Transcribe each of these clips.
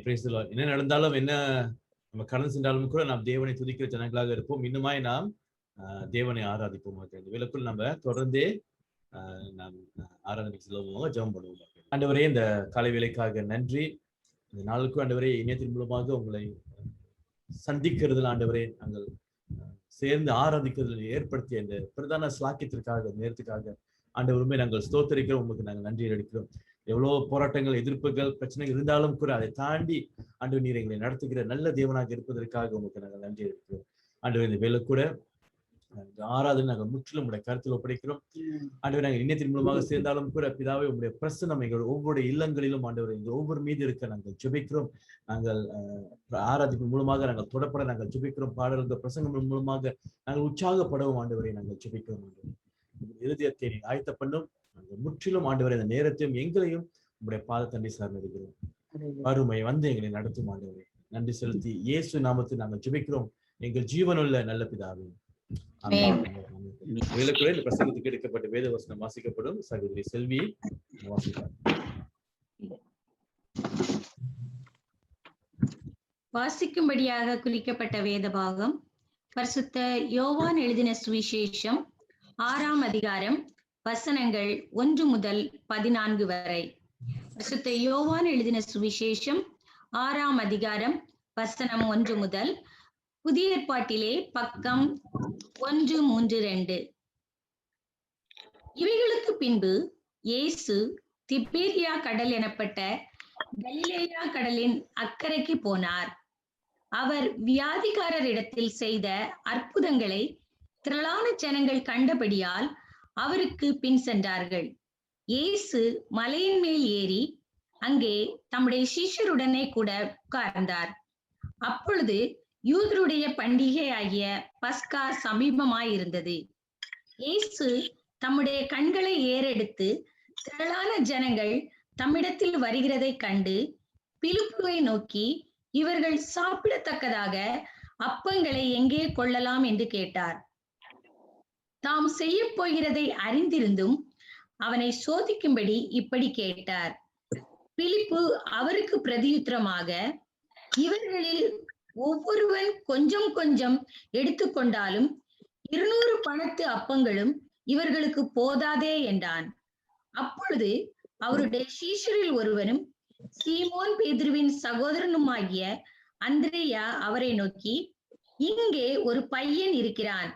Praise the Lord. என்ன நடந்தாலும் என்ன நம்ம கடந்து சென்றாலும் கூட நாம் தேவனை துதிக்கிற ஜனங்களாக இருப்போம். இன்னுமாய் நாம் தேவனை ஆராதிப்போம். இந்த வேளைக்குள் நம்ம தொடர்ந்தே நாம் ஆராதனைக்கு செல்வோம், ஜெபம் பண்ணுவோம். ஆண்டவரே, இந்த காலை வேளைக்காக நன்றி. இந்த நாளுக்கும் ஆண்டவரே, இணையத்தின் மூலமாக உங்களை சந்திக்கிறதுல ஆண்டவரே, நாங்கள் சேர்ந்து ஆராதிக்கிறதுல ஏற்படுத்திய இந்த பிரதான ஸ்லாக்கியத்திற்காக, நேரத்துக்காக ஆண்டவருமே நாங்கள் ஸ்தோத்தரிக்கிறோம். உங்களுக்கு நாங்கள் நன்றி எடுக்கிறோம். எவ்வளவு போராட்டங்கள், எதிர்ப்புகள், பிரச்சனைகள் இருந்தாலும் கூட அதை தாண்டி ஆண்டவர் நீர் எங்களை நடத்துகிற நல்ல தேவனாக இருப்பதற்காக உங்களுக்கு நாங்கள் நன்றி எடுக்கிறோம். ஆண்டவர் இந்த வேலை கூட ஆராதனை நாங்கள் முற்றிலும் உங்களுடைய கருத்தில் ஒப்படைக்கிறோம். ஆண்டவர் நாங்கள் இணையத்தின் மூலமாக சேர்ந்தாலும் கூட பிதாவே உங்களுடைய பிரசன்னம் எங்கள் ஒவ்வொரு இல்லங்களிலும் ஆண்டவர் எங்கள் ஒவ்வொரு மீது இருக்க நாங்கள் ஜெபிக்கிறோம். நாங்கள் ஆராதிப்பின் மூலமாக நாங்கள் தொடப்பட நாங்கள் ஜெபிக்கிறோம். பாடல்கள் பிரசங்கங்கள் மூலமாக நாங்கள் உற்சாகப்படவும் ஆண்டவரை நாங்கள் ஜெபிக்கிறோம். இருதயத்தை ஆயத்த பண்ணும். நாங்கள் முற்றிலும் ஆண்டவரை இந்த நேரத்தையும் எங்களையும் உங்களுடைய பாதத்தண்டை சார்ந்திருக்கிறோம். வறுமை வந்து எங்களை நடத்தும் ஆண்டவரை நன்றி செலுத்தி இயேசு நாமத்தில் நாங்கள் ஜெபிக்கிறோம். எங்கள் ஜீவனுள்ள நல்ல பிதாவே. வேலைக்குள்ள இந்த பிரசங்கத்துக்கு எடுக்கப்பட்ட வேத வசனம் வாசிக்கப்படும். சகோதரி செல்வி வாசிப்பார். வாசிக்கும்படியாக குறிக்கப்பட்ட வேத பாகம் பரிசுத்த யோவான் எழுதின சுவிசேஷம் 6ஆம் அதிகாரம் வசனங்கள் 1 முதல் 14 வரை. பரிசுத்த யோவான் எழுதின சுவிசேஷம் 6ஆம் அதிகாரம் வசனம் 1 முதல். புதிய ஏற்பாட்டிலே பக்கம் 132. இவைகளுக்கு பின்பு இயேசு திபேரியா கடல் எனப்பட்ட கலிலேயா கடலின் அக்கறைக்கு போனார். அவர் வியாதிகாரரிடத்தில் செய்த அற்புதங்களை திரளான ஜனங்கள் கண்டபடியால் அவருக்கு பின் சென்றார்கள். இயேசு மலையின் மேல் ஏறி அங்கே தம்முடைய சீஷருடனே கூட உட்கார்ந்தார். அப்பொழுது யூதருடைய பண்டிகை ஆகிய பஸ்கா சமீபமாயிருந்தது. இயேசு தம்முடைய கண்களை ஏறெடுத்து திரளான ஜனங்கள் தம்மிடத்தில் வருகிறதை கண்டு பிலிப்புவை நோக்கி, இவர்கள் சாப்பிடத்தக்கதாக அப்பங்களை எங்கே கொள்ளலாம் என்று கேட்டார். தாம் செய்ய போகிறதை அறிந்திருந்தும் அவனை சோதிக்கும்படி இப்படி கேட்டார். பிலிப்பு அவருக்கு பிரதியுத்தரமாக, இவர்களில் ஒவ்வொருவன் கொஞ்சம் கொஞ்சம் எடுத்துக்கொண்டாலும் 200 பணத்து அப்பங்களும் இவர்களுக்கு போதாதே என்றான். அப்பொழுது அவருடைய சீஷரில் ஒருவனும் சீமோன் பேதுருவின் சகோதரனுமாகிய அந்திரேயா அவரை நோக்கி, இங்கே ஒரு பையன் இருக்கிறான்.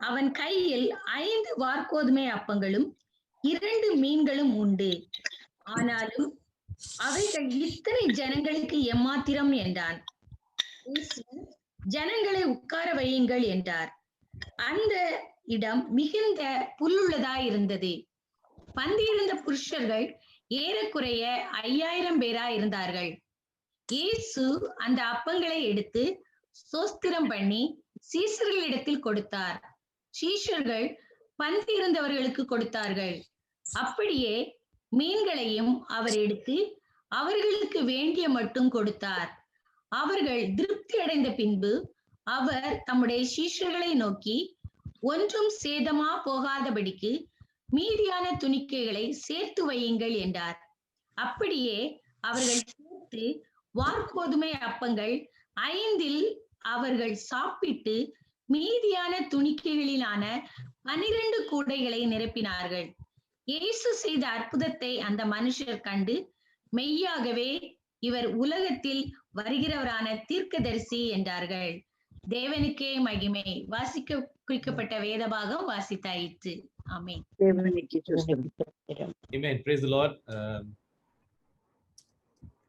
அவன் கையில் 5 வாற்கோதுமை அப்பங்களும் 2 மீன்களும் உண்டு. ஆனாலும் அவைகள் இத்தனை ஜனங்களுக்கு எம்மாத்திரம் என்றான். ஜனங்களை உட்கார வையுங்கள் என்றார். அந்த இடம் மிகுந்த புல்லுள்ளதாயிருந்தது. பந்தியிருந்த புருஷர்கள் ஏறக்குறைய 5000 பேராய் இருந்தார்கள். இயேசு அந்த அப்பங்களை எடுத்து ஸ்தோத்திரம் பண்ணி சீஷர்களிடத்தில் கொடுத்தார். சீஷர்கள் பந்தியிருந்தவர்களுக்கு கொடுத்தார்கள். அப்படியே மீன்களையும் அவர் எடுத்து அவர்களுக்கு வேண்டிய மட்டும் கொடுத்தார். அவர்கள் திருப்தி அடைந்த பின்பு அவர் தம்முடைய சீஷர்களை நோக்கி, ஒன்றும் சேதமா போகாதபடிக்கு மீதியான துணிக்கைகளை சேர்த்து வையுங்கள் என்றார். அப்படியே அவர்கள் சேர்த்து வாற்கோதுமை அப்பங்கள் 5இல் அவர்கள் சாப்பிட்டு மீதியான துணிக்கைகளிலான 12 கூடைகளை நிரப்பினார்கள். இயேசு செய்த அற்புதத்தை அந்த மனுஷர் கண்டு, மெய்யாகவே இவர் உலகத்தில் வருகிறவரான தீர்க்கதரிசி என்றார்கள். தேவனுக்கே மகிமை. வாசிக்க குறிக்கப்பட்ட வேத பாகம் வாசித்தாயிற்று. ஆமென். Praise the Lord.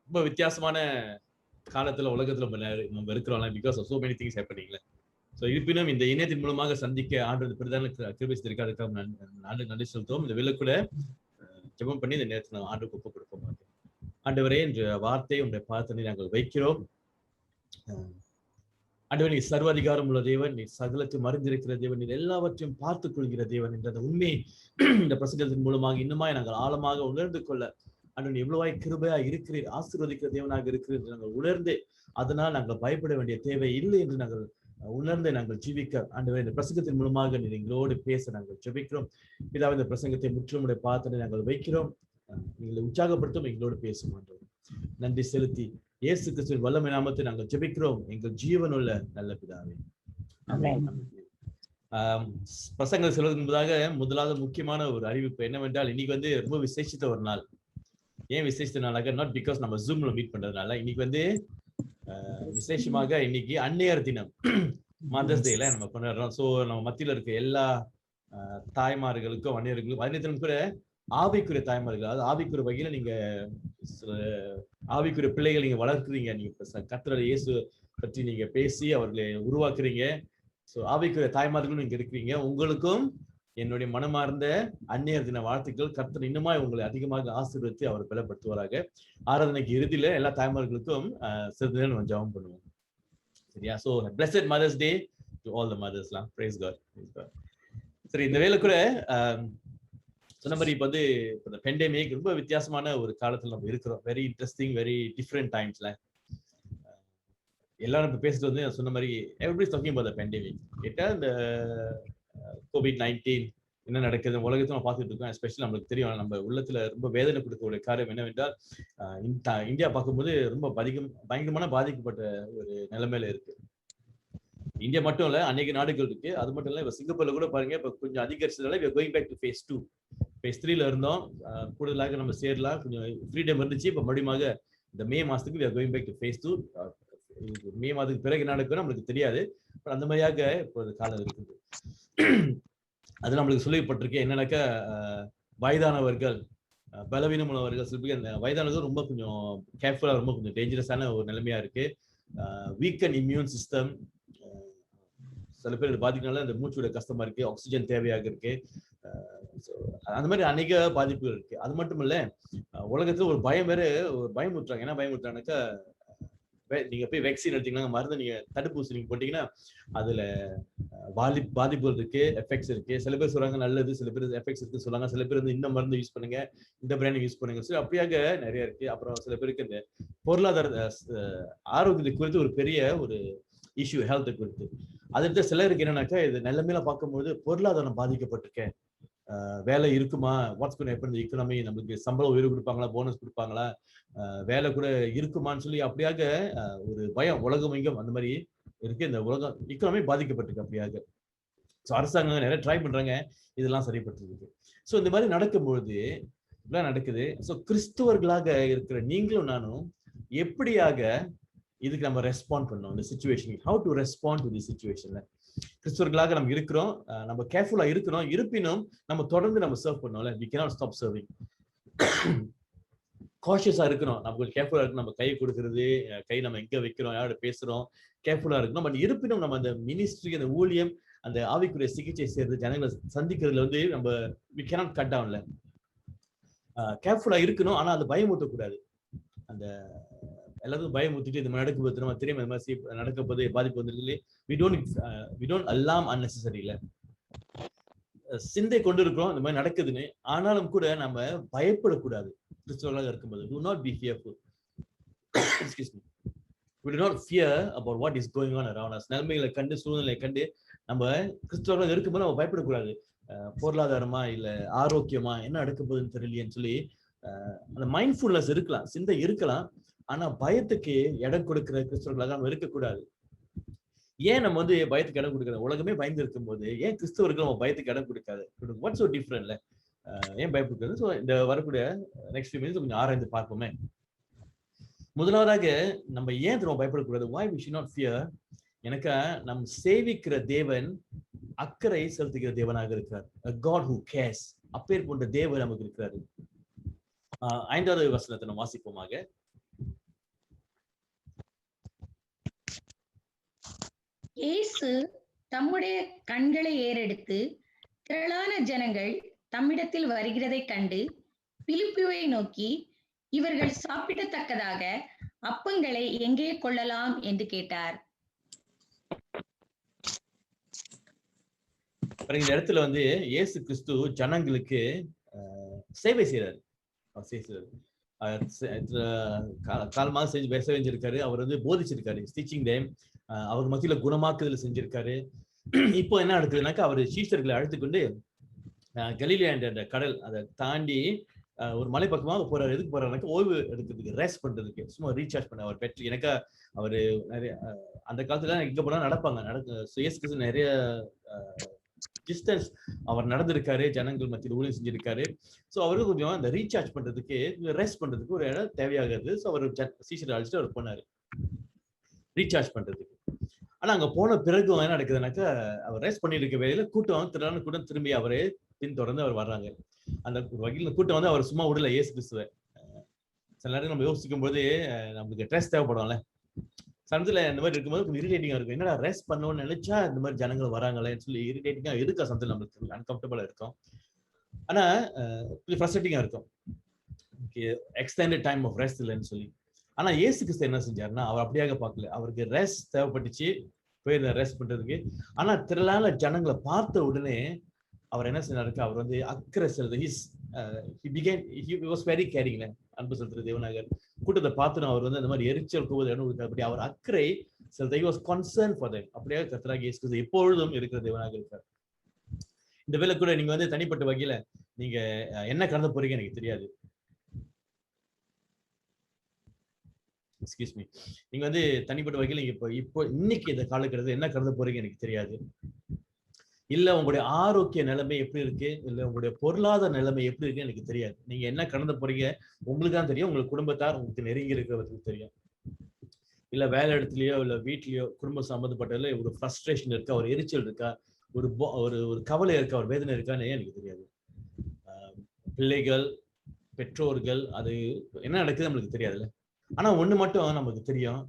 ரொம்ப வித்தியாசமான காலத்துல உலகத்துல நம்ம இருக்கிறோம். Because of so many things happening. So இருப்பினும் இந்த இணையத்தின் மூலமாக சந்திக்க ஆண்டு பிரதான கிருபைக்கு அதுக்காக நன்றி செலுத்துவோம். இந்த வேளைக்குள்ள ஜெபம் பண்ணி இந்த நேரத்தில் நான் ஆண்டுக்கு ஒப்பு கொடுப்போம். ஆண்டவரே, என்ற வார்த்தையை உங்களுடைய பாதத்தில் நாங்கள் வைக்கிறோம். ஆண்டவர், நீ சர்வாதிகாரம் உள்ள தேவன், நீ சகலத்தை மறைந்திருக்கிற தேவன், நீ எல்லாவற்றையும் பார்த்துக் கொள்கிற தேவன் என்ற அந்த உண்மையை இந்த பிரசங்கத்தின் மூலமாக இன்னுமாய் நாங்கள் ஆழமாக உணர்ந்து கொள்ள ஆண்டவர் எவ்வளவாய் கிருபையா இருக்கிறீர், ஆசீர்வதிக்கிற தேவனாக இருக்கிறீர் என்று நாங்கள் உணர்ந்து அதனால் நாங்கள் பயப்பட வேண்டிய தேவை இல்லை என்று நாங்கள் உணர்ந்து நாங்கள் ஜீவிக்க ஆண்டவர் இந்த பிரசங்கத்தின் மூலமாக நீ எங்களோடு பேச நாங்கள் ஜெபிக்கிறோம். பிதாவே, இந்த பிரசங்கத்தை முற்றிலும் பாதத்தில் நாங்கள் வைக்கிறோம். எங்களை உற்சாகப்படுத்தும், எங்களோடு பேசும் ஆண்டவர். நன்றி செலுத்தி இயேசு கிறிஸ்துவின் வல்லமை நாமத்தை நாங்கள் ஜெபிக்கிறோம் எங்கள் ஜீவனுள்ள நல்ல பிதாவே. பிரசங்க சொல்வது என்பதாக முதலாவது முக்கியமான ஒரு அறிவிப்பு என்னவென்றால், இன்னைக்கு ரொம்ப விசேஷித்த ஒரு நாள். ஏன் விசேஷித்த நாளாக? நாட் பிகாஸ் நம்ம ஜூம்ல மீட் பண்றதுனால. இன்னைக்கு விசேஷமாக இன்னைக்கு அன்னையர் தினம், மதர்ஸ் டேல நம்ம கொண்டாடுறோம். ஸோ நம்ம மத்தியில இருக்க எல்லா தாய்மார்களுக்கும் அன்னையர்களுக்கும் அதே தினம் கூட ஆவிக்குரிய தாய்மார்கள், அதாவது ஆவிக்குரிய வகையில நீங்க ஆவிக்குரிய பிள்ளைகள் நீங்க வளர்க்குறீங்க. நீங்க கர்த்தர் இயேசு பற்றி நீங்க பேசி அவர்களை உருவாக்குறீங்க. ஸோ ஆவிக்குரிய தாய்மார்களும் நீங்க இருக்கிறீங்க. உங்களுக்கும் என்னுடைய மனமார்ந்த அன்னையர் தின வாழ்த்துக்கள். கர்த்தர் இன்னுமா உங்களை அதிகமாக ஆசீர்வதித்து அவர் பலப்படுத்துவாராக. ஆராதனைக்கு இறுதியில எல்லா தாய்மார்களுக்கும் சிறிது நம்ம ஜெபம் பண்ணுவோம். சரியா? So blessed Mother's Day to all the மதர்ஸ்லாம். Praise God. சரி, இந்த வேலை கூட சொன்ன மாதிரி இப்போ இந்த பெண்டமிக் ரொம்ப வித்தியாசமான ஒரு காலத்துல நம்ம இருக்கிறோம். வெரி இன்ட்ரெஸ்டிங், வெரி டிஃப்ரெண்ட் டைம்ஸ்ல எல்லாரும் இப்போ பேசுறது சொன்ன மாதிரி everybody talking about the pandemic. கேட்டா இந்த COVID-19 என்ன நடக்குது உலகத்துல நம்ம பார்த்துட்டு இருக்கோம். எஸ்பெஷலி நம்மளுக்கு தெரியும், நம்ம உள்ளத்துல ரொம்ப வேதனை கொடுக்கக்கூடிய காரியம் என்னவென்றால், இந்தியா பார்க்கும்போது ரொம்ப பயங்கரமான பாதிக்கப்பட்ட ஒரு நிலைமையில இருக்கு. இந்தியா மட்டும் இல்ல, அநேக நாடுகள் இருக்கு. அது மட்டும் இல்ல, இப்ப சிங்கப்பூர்ல கூட பாருங்க, இப்ப கொஞ்சம் அதிகரிச்சதால going back to phase 2. phase 3ல இருந்தோம். கூடுதலாக நம்ம சேரலாம், கொஞ்சம் ஃப்ரீடம் இருந்துச்சு. இப்ப மறுபடியும் இந்த மே மாசத்துக்கு கோயிங் பேக் டு phase 2. மே மாதத்துக்கு பிறகு நடக்கும் நம்மளுக்கு தெரியாது. அந்த மாதிரியாக இப்போ காலம் இருக்குது. அது நம்மளுக்கு சொல்லப்பட்டிருக்கு. என்னன்னாக்கா வயதானவர்கள், பலவீனமானவர்கள், சில பேர் வயதானவர்கள் ரொம்ப கொஞ்சம் கேர்ஃபுல்லா, ரொம்ப கொஞ்சம் டேஞ்சரஸான ஒரு நிலைமையா இருக்கு. வீக்கன் இம்யூன் சிஸ்டம், சில பேர் பாதிக்கனால அந்த மூச்சோட கஷ்டமா இருக்கு, ஆக்சிஜன் தேவையாக இருக்கு. அந்த மாதிரி அநேக பாதிப்புகள் இருக்கு. அது மட்டும் இல்ல, உலகத்துல ஒரு பயம் ஊற்றுறாங்க. என்ன பயம் ஊற்றுறாங்கனாக்கா, நீங்க போய் வேக்சின் எடுத்தீங்கன்னா, மருந்து நீங்க தடுப்பூசி நீங்க போட்டீங்கன்னா அதுல பாதிப்புகள் இருக்கு, எஃபெக்ட்ஸ் இருக்கு. சில பேர் சொல்றாங்க நல்லது, சில பேர் எஃபெக்ட்ஸ் இருக்கு சொல்றாங்க. சில பேர் இந்த மருந்து யூஸ் பண்ணுங்க, இந்த பிராண்ட் யூஸ் பண்ணுங்க. சரி, அப்படியாக நிறைய இருக்கு. அப்புறம் சில பேருக்கு இந்த பொருளாதார ஆரோக்கியத்தை குறித்து ஒரு பெரிய ஒரு இஷ்யூ, ஹெல்த் குறித்து. அது சிலருக்கு என்னன்னாக்கா, இது நிலைமையில பார்க்கும்போது பொருளாதாரம் பாதிக்கப்பட்டிருக்கேன், வேலை இருக்குமா, what's going to happen the economy, நம்மளுக்கு சம்பளம் உயர்வு கொடுப்பாங்களா, போனஸ் கொடுப்பாங்களா, வேலை கூட இருக்குமான்னு சொல்லி அப்படியாக ஒரு பயம் உலகம் எங்கும் அந்த மாதிரி இருக்கு. இந்த உலகம் எக்கனாமி பாதிக்கப்பட்டிருக்கு அப்படியாக. ஸோ அரசாங்கம் நிறைய ட்ரை பண்றாங்க இதெல்லாம் சரிப்பட்டிருக்கு. ஸோ இந்த மாதிரி நடக்கும்பொழுது இதெல்லாம் நடக்குது. ஸோ கிறிஸ்துவர்களாக இருக்கிற நீங்களும் நானும் எப்படியாக இதுக்கு நம்ம ரெஸ்பாண்ட் பண்ணோம், இந்த situation, how to respond to the சிச்சுவேஷன்ல. கிறிஸ்துவர்களாக நம்ம இருக்கிறோம், நம்ம கேர்ஃபுல்லா இருக்கணும். இருப்பினும் நம்ம தொடர்ந்து நம்ம சர்வ் பண்ணோம்ல, we cannot stop serving. காஷியஸா இருக்கணும், நம்ம கேர்ஃபுல்லா இருக்கணும். நம்ம கை கொடுக்கறது, கை நம்ம எங்க வைக்கிறோம், யாரோட பேசுறோம், கேர்ஃபுல்லா இருக்கணும். பட் இருப்பினும் நம்ம அந்த மினிஸ்ட்ரி, அந்த ஊழியம், அந்த ஆவிக்குரிய சிகிச்சை செய்யறது, ஜனங்களை சந்திக்கிறதுல நம்ம we cannot cut downல கேர்ஃபுல்லா இருக்கணும். ஆனா அது பயமூட்டக்கூடாது. அந்த எல்லாத்துக்கும் பயமுறுத்திட்டு இந்த மாதிரி நடக்கும்போது நம்ம தெரியும், இந்த மாதிரி நடக்க போது பாதிப்பு வந்துருக்கு. we don't alarm unnecessary. இல்ல, சிந்தை கொண்டு இருக்கிறோம் இந்த மாதிரி நடக்குதுன்னு. ஆனாலும் கூட நம்ம பயப்படக்கூடாது. கிறிஸ்துவர்களாக இருக்கும்போது do not be fearful. Excuse me. We do not fear about what is going on around us. நிலைமைகளை கண்டு, சூழ்நிலை கண்டு நம்ம கிறிஸ்துவர்களாக இருக்கும்போது நம்ம பயப்படக்கூடாது. பொருளாதாரமா இல்ல ஆரோக்கியமா என்ன நடக்க போகுதுன்னு தெரியலையேன்னு சொல்லி அந்த மைண்ட்ஃபுல்னஸ் இருக்கலாம், சிந்தை இருக்கலாம். ஆனா பயத்துக்கு இடம் கொடுக்கிற கிறிஸ்தவர்களாக நம்ம இருக்கக்கூடாது. ஏன் நம்ம பயத்துக்கு இடம் கொடுக்கறது? உலகமே பயந்து இருக்கும் போது ஏன் கிறிஸ்தவர்கள் நம்ம பயத்துக்கு இடம் கொடுக்காது? வாட்ஸ் சோ டிஃபரண்ட்ல? ஏன் பயப்படுறது? ஸோ இந்த வரக்கூடிய நெக்ஸ்ட் 2 மினிட்ஸ் கொஞ்சம் ஆராய்ந்து பார்ப்போமே. முதலாவதாக நம்ம ஏன் நம்ம பயப்படக்கூடாது? why we should not fear? எனக்கு நம் சேவிக்கிற தேவன் அக்கறை செலுத்துகிற தேவனாக இருக்கிறார். a God who cares. அப்பேர் போன்ற தேவன் நமக்கு இருக்கிறாரு. 5வது வசனத்தை நம்ம வாசிப்போமாக. இயேசு தம்முடைய கண்களை ஏறெடுத்து திரளான ஜனங்கள் தம்மிடத்தில் வருகிறதை கண்டு பிலிப்புவை நோக்கி, இவர்கள் சாப்பிடத்தக்கதாக அப்பங்களை எங்கே கொள்ளலாம் என்று கேட்டார். இந்த இடத்துல இயேசு கிறிஸ்து ஜனங்களுக்கு சேவை செய்யறாரு. கால் மாதம் செஞ்சு பேச செஞ்சிருக்காரு. அவர் போதிச்சிருக்காரு, டீச்சிங் டைம். அவர் மத்தியில குணமாக்குதல் செஞ்சிருக்காரு. இப்போ என்ன நடக்குதுனாக்கா, அவர் சீஷர்களை அழைத்து கொண்டு கலிலேயா என்ற கடல் அதை தாண்டி ஒரு மலை பக்கமாக போறாரு. எதுக்கு போறாருனாக்க ஓய்வு எடுக்கிறதுக்கு, ரெஸ்ட் பண்றதுக்கு, சும்மா ரீசார்ஜ் பண்ண. அவர் பெற்று எனக்கு அவரு நிறைய அந்த காலத்துல எங்க போனா நடப்பாங்க. இயேசு கிறிஸ்து நிறைய டிஸ்டன்ஸ் அவர் நடந்திருக்காரு, ஜனங்கள் மத்தியில் ஊழியம் செஞ்சிருக்காரு. ஸோ அவருக்கு கொஞ்சம் அந்த ரீசார்ஜ் பண்றதுக்கு, ரெஸ்ட் பண்றதுக்கு ஒரு இடம் தேவையாகிறது. ஸோ அவர் சீசரை அழைச்சிட்டு அவர் போனாரு ரீசார்ஜ் பண்றதுக்கு. ஆனா அங்க போன பிறகு என்ன நடக்குதுனாக்கா, அவர் ரெஸ்ட் பண்ணிட்டு இருக்க வேலையில திரளான கூட்டம் திரும்பி அவரே பின்தொடர்ந்து அவர் வர்றாங்க. அந்த வகையில் கூட்டம் வந்து அவர் சும்மா விடல இயேசு கிறிஸ்துவை. சில நேரம் நம்ம யோசிக்கும் போது நமக்கு ஸ்ட்ரெஸ் தேவைப்படும்ல. சமயத்துல இந்த மாதிரி இருக்கும்போது கொஞ்சம் இரிட்டேட்டிங்கா இருக்கும். என்னடா ரெஸ்ட் பண்ணணும்னு நினைச்சா இந்த மாதிரி ஜனங்கள் வராங்களேன்னு சொல்லி இரிட்டேட்டிங்கா இருக்கா, சமயத்துல நம்மளுக்கு அன்கம்ஃபர்டபுளா இருக்கும். ஆனா கொஞ்சம் ஃப்ரஸ்ட்ரேட்டிங்கா இருக்கும். எக்ஸ்டெண்டட் டைம் ஆஃப் ரெஸ்ட் இல்லைன்னு சொல்லி. ஆனா இயேசு கிறிஸ்து என்ன செஞ்சாருன்னா, அவர் அப்படியாக பார்க்கல. அவருக்கு ரெஸ்ட் தேவைப்பட்டுச்சு, போய் ரெஸ்ட் பண்றதுக்கு. ஆனா திரளான ஜனங்களை பார்த்த உடனே அவர் என்ன செஞ்சாருக்கு, அவர் வந்து அக்கறை செலுத்த he was very caring. அன்பு செலுத்துற தேவனாக கூட்டத்தை பார்த்து அவர் வந்து அந்த மாதிரி எரிச்சல் கூவது இடம் கொடுக்காதபடி அவர் அக்கறை செலுத்த he was concerned for them. அப்படியே கர்த்தராகிய இயேசு கிறிஸ்து எப்பொழுதும் இருக்கிற தேவனாக இருக்கார். இந்த வேளை கூட நீங்க வந்து தனிப்பட்ட வகையில நீங்க என்ன கடந்து போறீங்க எனக்கு தெரியாது. Excuse me. நீங்க வந்து தனிப்பட்ட வகையில நீங்க இப்போ இன்னைக்கு இந்த காலகட்டத்தில் என்ன கடந்து போறீங்க எனக்கு தெரியாது. இல்ல உங்களுடைய ஆரோக்கிய நிலைமை எப்படி இருக்கு, இல்ல உங்களுடைய பொருளாதார நிலைமை எப்படி இருக்கு எனக்கு தெரியாது. நீங்க என்ன கடந்து போறீங்க உங்களுக்கு தான் தெரியும், உங்களுக்கு குடும்பத்தார் உங்களுக்கு நெருங்கி இருக்கிறவங்களுக்கு தெரியும். இல்ல வேலை இடத்துலயோ இல்ல வீட்லயோ குடும்பம் சம்பந்தப்பட்டதுல ஒரு ஃப்ரஸ்ட்ரேஷன் இருக்கா, ஒரு எரிச்சல் இருக்கா, ஒரு ஒரு கவலை இருக்கா, ஒரு வேதனை இருக்கான்னு எனக்கு தெரியாது. பிள்ளைகள், பெற்றோர்கள், அது என்ன நடக்குது நம்மளுக்கு தெரியாதுல்ல. ஆனா ஒண்ணு மட்டும் நமக்கு தெரியும்,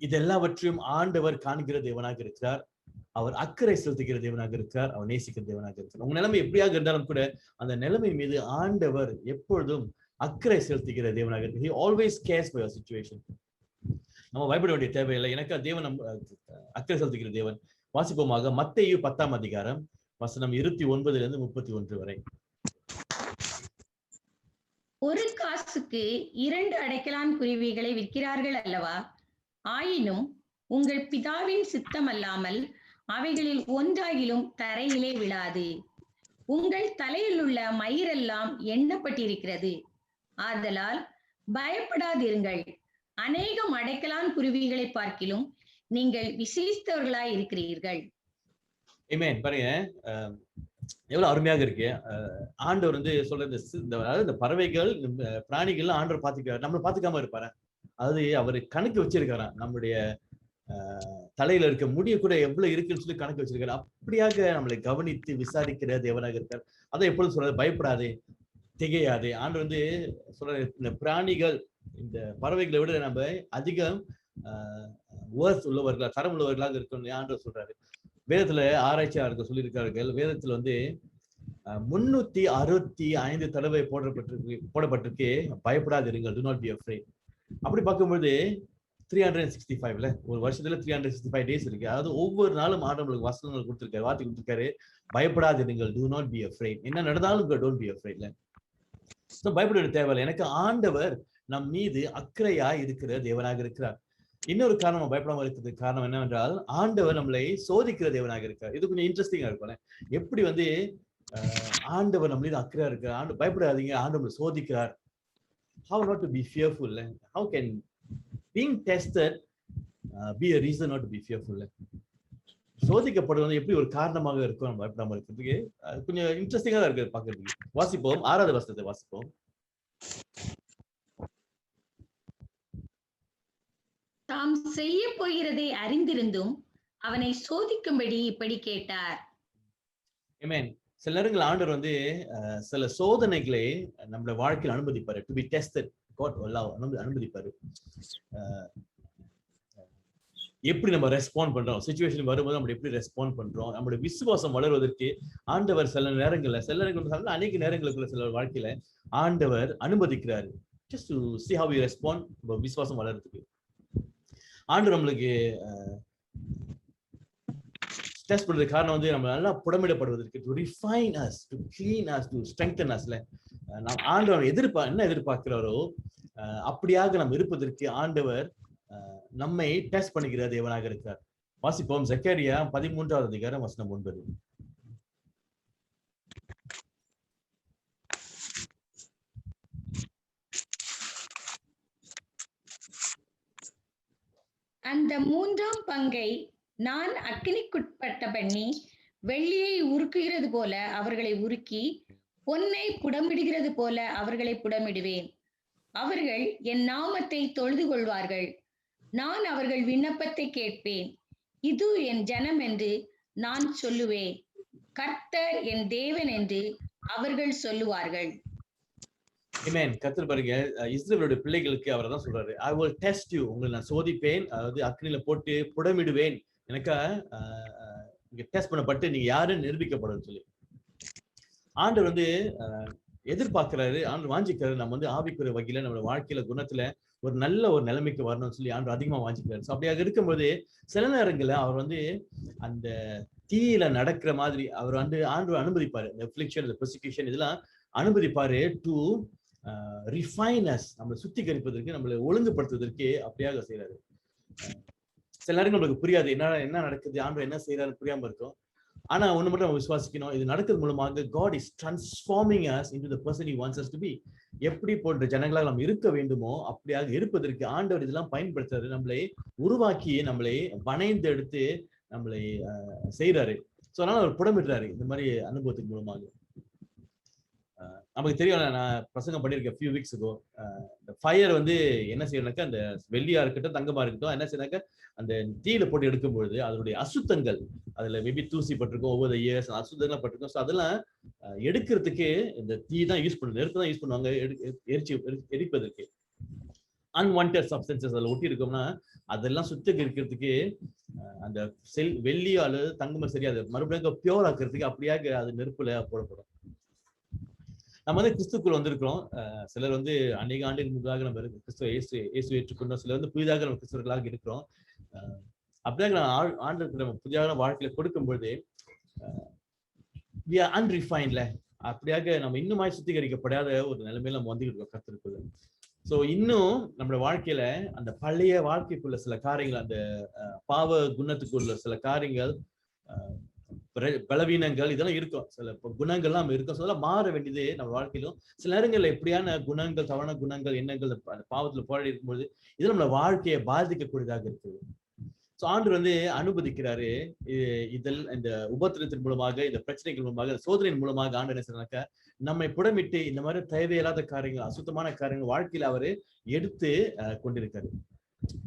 இது எல்லாவற்றையும் ஆண்டவர் காண்கிற தேவனாக இருக்கிறார். அவர் அக்கறை செலுத்துகிற தேவனாக இருக்கார். அவர் நேசிக்கிற தேவனாக இருக்கார். உங்க நிலைமை எப்படியாக இருந்தாலும் கூட அந்த நிலைமை மீது ஆண்டவர் எப்பொழுதும் அக்கறை செலுத்துகிற தேவனாக இருக்கு. He always cares for your situation. நம்ம பயப்பட வேண்டிய தேவையில்லை. எனக்கு தேவன் அக்கறை செலுத்துகிற தேவன். வாசிப்போமாக மத்தேயு 10ஆம் அதிகாரம் வசனம் 29 31 வரை. ஒரு காசுக்கு 2 அடைக்கலான் குருவிகளை விற்கிறார்கள் அல்லவா? ஆயினும் உங்கள் பிதாவின் சித்தம் அல்லாமல் அவைகளில் ஒன்றாகிலும் தரையிலே விழாது. உங்கள் தலையில் உள்ள மயிரெல்லாம் எண்ணப்பட்டிருக்கிறது. ஆதலால் பயப்படாதிருங்கள். அநேகம் அடைக்கலான் குருவிகளை பார்க்கிலும் நீங்கள் விசேஷித்தவர்களாய் இருக்கிறீர்கள். ஆமென். பாருங்க, எவ்வளவு அருமையாக இருக்கு. ஆண்டவர் வந்து சொல்ற இந்த பறவைகள், பிராணிகள் ஆண்டவர் பாத்துக்கிறார். நம்மளை பாத்துக்காம இருப்பாரு. அது அவரு கணக்கு வச்சிருக்காராம். நம்முடைய தலையில இருக்க முடிய கூட எவ்வளவு இருக்குன்னு சொல்லி கணக்கு வச்சிருக்காரு. அப்படியாக நம்மளை கவனித்து விசாரிக்கிற தேவனாக இருக்கார். அதை எப்பொழுதும் சொல்றது, பயப்படாதே, திகையாதே. ஆண்டு வந்து சொல்ற இந்த பிராணிகள், இந்த பறவைகளை விட நம்ம அதிகம் உள்ளவர்களா, தரம் உள்ளவர்களாக இருக்கணும் ஆண்டவர் சொல்றாரு. வேதத்துல ஆராய்ச்சியாளர்கள் சொல்லியிருக்கார்கள், வேதத்துல வந்து 365 தடவை போடப்பட்டிருக்கு பயப்படாதிருங்கள், do not be afraid. அப்படி பார்க்கும்போது 365ல ஒரு வருஷத்துல 365 டேஸ் இருக்கு. அதாவது ஒவ்வொரு நாளும் ஆண்டவர்களுக்கு வசனங்கள் கொடுத்திருக்காரு, வார்த்தை கொடுத்திருக்காரு, பயப்படாதிருங்கள், do not be afraid. என்ன நடந்தாலும் don't be afraid. சோ பயப்பட தேவையில்லை. எனக்கு ஆண்டவர் நம் மீது அக்கறையா இருக்கிற தேவனாக இருக்கிறார். இன்னொரு காரணம் பயப்படாம இருக்கிறதுக்கு காரணம் என்னவென்றால், ஆண்டவர் நம்மளை சோதிக்கிற தேவனாக இருக்கார். இது கொஞ்சம் இன்ட்ரெஸ்டிங்கா இருக்கும். எப்படி வந்து ஆண்டவர் நம்ம மீது அக்கறையா இருக்கிறார், பயப்படாதீங்க, ஆண்டவர் சோதிக்கிறார். How not to be fearful? How can being tested be a reason not to be fearful? சோதிக்கப்படுவது எப்படி ஒரு காரணமாக இருக்கும் நம்ம பயப்படாம இருக்கிறதுக்கு? கொஞ்சம் இன்ட்ரெஸ்டிங்கா தான் இருக்கு பாக்குறதுக்கு. வாசிப்போம், 6வது வசனத்தை வாசிப்போம். தாம் செய்ய போகிறதை அறிந்திருந்தும் அவனை சோதிக்கும்படி இப்படி கேட்டார். ஆமென். சில நேரங்கள் ஆண்டவர் வந்து சில சோதனைகளை நம்மளோட வாழ்க்கையில் அனுமதிப்பாரு. To be tested. காட் அனுமதிப்பாரு. எப்படி நம்ம ரெஸ்பாண்ட் பண்றோம், சிச்சுவேஷன் வரும்போது நம்ம எப்படி ரெஸ்பாண்ட் பண்றோம், நம்மளுடைய விசுவாசம் வளர்வதற்கு ஆண்டவர் சில நேரங்கள்ல அநேக நேரங்களுக்குள்ள சில வாழ்க்கையில ஆண்டவர் அனுமதிக்கிறாரு. Just to see how we respond, விசுவாசம் வளர்றதுக்கு. ஆண்டவர் நம்மளுக்கு டெஸ்ட் பண்றதுக்கு காரணம் வந்து நம்ம நல்லா புடமிடப்படுவதற்கு, to refine us, to clean us, to strengthen அஸ்ல. நாம் ஆண்டவர் என்ன எதிர்பார்க்கிறாரோ அப்படியாக நம்ம இருப்பதற்கு ஆண்டவர் நம்மை டெஸ்ட் பண்ணிக்கிற தேவனாக இருக்கிறார். வாசிப்போம், ஜக்கரியா 13வது அதிகாரம் வசனம் 9. அந்த 3ஆம் பங்கை நான் அக்கினிக்குட்பட்ட பண்ணி வெள்ளியை உருக்குகிறது போல அவர்களை உருக்கி பொன்னை புடமிடுகிறது போல அவர்களை புடமிடுவேன். அவர்கள் என் நாமத்தை தொழுது கொள்வார்கள். நான் அவர்கள் விண்ணப்பத்தை கேட்பேன். இது என் ஜனம் என்று நான் சொல்லுவேன். கர்த்தர் என் தேவன் என்று அவர்கள் சொல்லுவார்கள். ஆமென். கர்த்தர் பாருங்க, இஸ்ரவேலுடைய பிள்ளைகளுக்கு அவர் தான் சொல்றாரு, ஐ வில் டெஸ்ட் யூ, உங்களை நான் சோதிப்பேன், அதாவது அக்னியில போட்டு புடமிடுவேன், எனக்கா இங்க டெஸ்ட் பண்ணப்பட்டு நீங்க யாருன்னு நிரூபிக்கப்படும் சொல்லி ஆண்டவர் வந்து எதிர்பார்க்கிறாரு. ஆண்டவர் வாஞ்சிக்கிறாரு நம்ம வந்து ஆவிக்குரிய வகையில நம்ம வாழ்க்கையில குணத்துல ஒரு நல்ல ஒரு நிலைமைக்கு வரணும்னு சொல்லி ஆண்டவர் அதிகமா வாஞ்சிக்கிறாரு. ஸோ அப்படியாக இருக்கும்போது சில நேரங்கள்ல அவர் வந்து அந்த தீயில நடக்கிற மாதிரி அவர் வந்து ஆண்டவர் அனுமதிப்பாரு. இந்த அஃப்ளிக்ஷன், இந்த பெர்சிக்யூஷன் இதெல்லாம் அனுமதிப்பாரு டு ரிஃபைனஸ், நம்மளை சுத்திகரிப்பதற்கு, நம்மளை ஒழுங்குபடுத்துவதற்கு அப்படியாக செய்யறாரு. சில நேரம் நம்மளுக்கு புரியாது, என்ன நடக்குது, ஆண்டவர் என்ன செய்யறாரு புரியாம இருக்கும். ஆனா ஒண்ணு மட்டும் நம்ம விசுவாசிக்கணும், இது நடக்கிறது மூலமாக God is transforming us into the person he wants us to be. எப்படி போன்ற ஜனங்களாக நாம் இருக்க வேண்டுமோ அப்படியாக இருப்பதற்கு ஆண்டவர் இதெல்லாம் பயன்படுத்துறாரு. நம்மளை உருவாக்கி நம்மளை வணைந்து எடுத்து நம்மளை செய்யறாரு. ஸோ அதனால அவர் புடமிடுறாரு இந்த மாதிரி அனுபவத்தின் மூலமாக. நமக்கு தெரியும், நான் பிரசங்கம் பண்ணியிருக்கேன் ஃபியூ வீக்ஸ் ago. இந்த ஃபயர் வந்து என்ன செய்யணும்னாக்கா, அந்த வெள்ளியா இருக்கட்டும் தங்கமா இருக்கட்டும் என்ன செய்யணும்னாக்கா, அந்த தீயில போட்டு எடுக்கும்பொழுது அதனுடைய அசுத்தங்கள், அதுல மேபி தூசி பட்டிருக்கும், ஒவ்வொரு இயர்ஸ் அசுத்தங்கள்லாம் பட்டிருக்கும். ஸோ அதெல்லாம் எடுக்கிறதுக்கு இந்த தீ தான் யூஸ் பண்ணுது, நெருப்பு தான் யூஸ் பண்ணுவாங்க எரிப்பதற்கு. அன்வான்டட் சப்ஸ்டன்சஸ் அதில் ஒட்டி இருக்கோம்னா அதெல்லாம் சுத்திகரிக்கிறதுக்கு அந்த வெள்ளியோ அல்லது தங்கமோ சரி, அதை மறுபடியும் பியூர் ஆக்குறதுக்கு அப்படியாக அது நெருப்புல போடப்படும். நம்ம வந்து கிறிஸ்துக்குள் வந்திருக்கிறோம். சிலர் வந்து அநேக ஆண்டுகள் முன்பாக நம்ம கிறிஸ்துவ இயேசு ஏற்றுக்கொண்டோம். சிலர் வந்து புதிதாக நம்ம கிறிஸ்தவர்களாக இருக்கிறோம். அப்படியாக நம்ம ஆண்டுக்கு நம்ம புதிதாக வாழ்க்கையில கொடுக்கும்பொழுது we are unrefined, அப்படியாக நம்ம இன்னுமாய் சுத்திகரிக்கப்படாத ஒரு நிலைமையில நம்ம வந்துகிட்டு இருக்கோம் கர்த்தருக்குள்ள. ஸோ இன்னும் நம்மளோட வாழ்க்கையில அந்த பழைய வாழ்க்கைக்குள்ள சில காரியங்கள், அந்த பாவ குணத்துக்குள்ள சில காரியங்கள், பலவீனங்கள் இதெல்லாம் இருக்கும், சில குணங்கள்லாம் இருக்கும். ஸோ அதெல்லாம் மாற வேண்டியது நம்ம வாழ்க்கையிலும். சில நேரங்கள்ல எப்படியான குணங்கள், தவறான குணங்கள், எண்ணங்கள் பாவத்துல போராடி இருக்கும்போது இது நம்மளோட வாழ்க்கையை பாதிக்கக்கூடியதாக இருக்குது. ஸோ ஆண்டவர் வந்து அனுமதிக்கிறாரு. இதில் இந்த உபத்திரத்தின் மூலமாக, இந்த பிரச்சனைகள் மூலமாக, சோதனையின் மூலமாக ஆண்டவர் என்ன செய்யறாங்க, நம்மை புடமிட்டு இந்த மாதிரி தேவையில்லாத காரியங்கள், அசுத்தமான காரியங்கள் வாழ்க்கையில அவரு எடுத்து கொண்டிருக்காரு.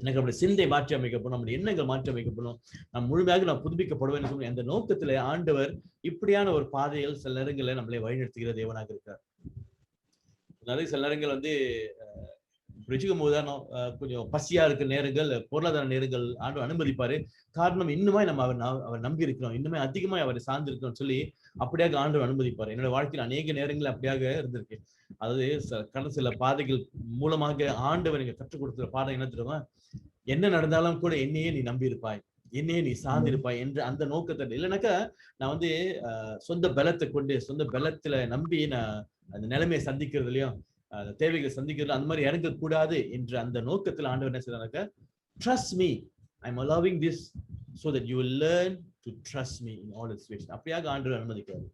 எனக்கு நம்முடைய சிந்தை மாற்றி அமைக்கப்படும், நம்முடைய எண்ணங்கள் மாற்றி அமைக்கப்படும், நாம் முழுமையாக நான் புதுப்பிக்கப்படுவேன் சொல்லி அந்த நோக்கத்துல ஆண்டவர் இப்படியான ஒரு பாதையில் சில நேரங்களில் நம்மளை வழிநடத்துகிற தேவனாக இருக்கார். நிறைய சில நேரங்கள் வந்து ருச்சிக்கும் உதாரணம், கொஞ்சம் பசியா இருக்கிற நேரங்கள், பொருளாதார நேரங்கள் ஆண்டவர் அனுமதிப்பாரு. காரணம் இன்னுமே நம்ம அவர் நம்பி இருக்கிறோம், இன்னுமே அதிகமா அவரை சார்ந்து இருக்கிறோம் சொல்லி அப்படியாக ஆண்டவர் அனுமதிப்பாரு. என்னோட வாழ்க்கையில் அநேக நேரங்கள் அப்படியாக இருந்திருக்கு. அதாவது கடந்த சில பாதைகள் மூலமாக ஆண்டவர் நீங்க கற்றுக் கொடுக்கிற பாடம் என்ன தெரியுமா, என்ன நடந்தாலும் கூட என்னையே நீ நம்பி இருப்பாய், என்னையே நீ சார்ந்திருப்பாய் என்ற அந்த நோக்கத்தை. இல்லைனாக்கா நான் வந்து சொந்த பலத்தை கொண்டு, சொந்த பலத்துல நம்பி நான் அந்த நிலைமையை சந்திக்கிறதுலயும் தேவைகளை சந்திக்கிறது அந்த மாதிரி இறங்கக்கூடாது என்ற அந்த நோக்கத்தில் ஆண்டவர் என்ன செய்யறாங்க, trust me, I am allowing this so that you will learn to trust me in all situations. அப்படியாக ஆண்டவர் அனுமதிக்கிறார்.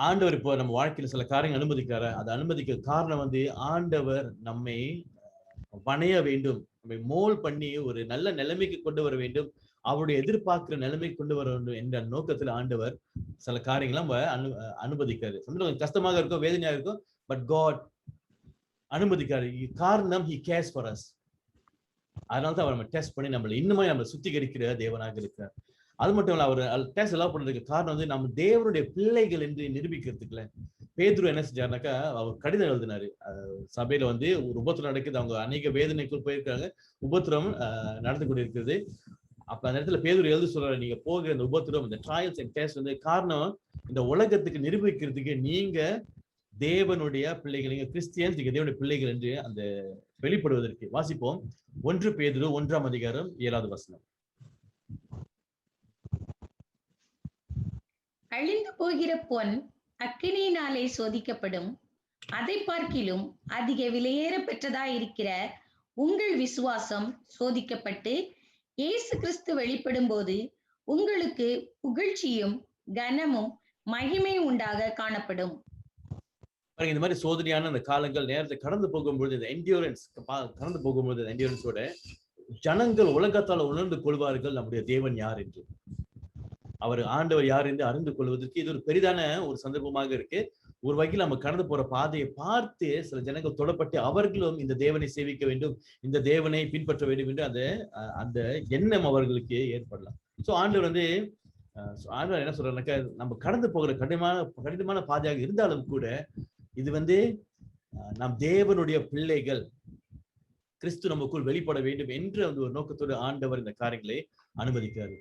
ஆண்டவர் இப்போ நம்ம வாழ்க்கையில சில காரியங்கள் அனுமதிக்கிறாரு. அதை அனுமதிக்க காரணம் வந்து ஆண்டவர் நம்மை வணைய வேண்டும், நம்மை மோல் பண்ணி ஒரு நல்ல நிலைமைக்கு கொண்டு வர வேண்டும், அவருடைய எதிர்பார்க்கிற நிலைமை கொண்டு வர வேண்டும் என்ற நோக்கத்துல ஆண்டவர் சில காரியங்களும் அனுமதிக்காரு. கொஞ்சம் கஷ்டமாக இருக்கும், வேதனையாக இருக்கும், பட் காட் அனுமதிக்காரு. காரணம் he cares for us. அதனால்தான் அவர் நம்ம டெஸ்ட் பண்ணி நம்மளை இன்னுமே நம்ம சுத்திகரிக்கிற தேவனாக இருக்கிறார். அது மட்டும் இல்ல, அவர் டெஸ்ட் எல்லாம் பண்றதுக்கு காரணம் வந்து நம்ம தேவனுடைய பிள்ளைகள் என்று நிரூபிக்கிறதுக்குல. பேதுரு என்ன செஞ்சாருனாக்கா, அவர் கடிதம் எழுதினாரு. சபையில வந்து ஒரு உபத்திரம் நடக்குது, அவங்க அநேக வேதனைக்குள் போயிருக்காங்க, உபத்திரம் நடந்து கொண்டிருக்கிறது. அப்ப அந்த இடத்துல பேதுரு எழுதி சொல்றாரு, நீங்க போகிற இந்த உபத்திரம், இந்த ட்ரையல்ஸ் அண்ட் டெஸ்ட் வந்து காரணம் இந்த உலகத்துக்கு நிரூபிக்கிறதுக்கு நீங்க தேவனுடைய பிள்ளைகள், நீங்க கிறிஸ்டியன்ஸ், நீங்க தேவனுடைய பிள்ளைகள் என்று அந்த வெளிப்படுவதற்கு. வாசிப்போம் 1 பேதுரு 1ஆம் அதிகாரம் 7வது வசனம். அழிந்து போகிற பொன் அக்கினியினாலே சோதிக்கப்படும், அதை பார்க்கிலும் அதிக விலையேற பெற்றதாயிருக்கிற உங்கள் விசுவாசம் சோதிக்கப்பட்டு இயேசு கிறிஸ்து வெளிப்படும் போது உங்களுக்கு புகழ்ச்சியும் கனமும் மகிமையும் உண்டாக காணப்படும். பாருங்க, இந்த மாதிரி சோதனையான அந்த காலங்கள் நேரத்தை கடந்து போகும்போது, இந்த என்டியூரன்ஸ் கடந்து போகும்போது, அந்த என்டியூரன்ஸோட ஜனங்கள் உலகத்தால் உணர்ந்து கொள்வார்கள் நம்முடைய தேவன் யார் என்று. அவர் ஆண்டவர் யார் என்று அறிந்து கொள்வதற்கு இது ஒரு பெரிதான ஒரு சந்தர்ப்பமாக இருக்கு. ஒரு வகையில் நம்ம கடந்து போற பாதையை பார்த்து சில ஜனங்கள் தொடப்பட்டு அவர்களும் இந்த தேவனை சேவிக்க வேண்டும், இந்த தேவனை பின்பற்ற வேண்டும் என்று அந்த எண்ணம் அவர்களுக்கு ஏற்படலாம். சோ ஆண்டவர் ஆண்டவர் என்ன சொல்றாருனாக்கா, நம்ம கடந்து போகிற கடினமான பாதையாக இருந்தாலும் கூட இது நம் தேவனுடைய பிள்ளைகள் கிறிஸ்து நமக்குள் வெளிப்பட வேண்டும் என்று ஒரு நோக்கத்தோடு ஆண்டவர் இந்த காரியங்களை அனுமதிக்கிறாரு.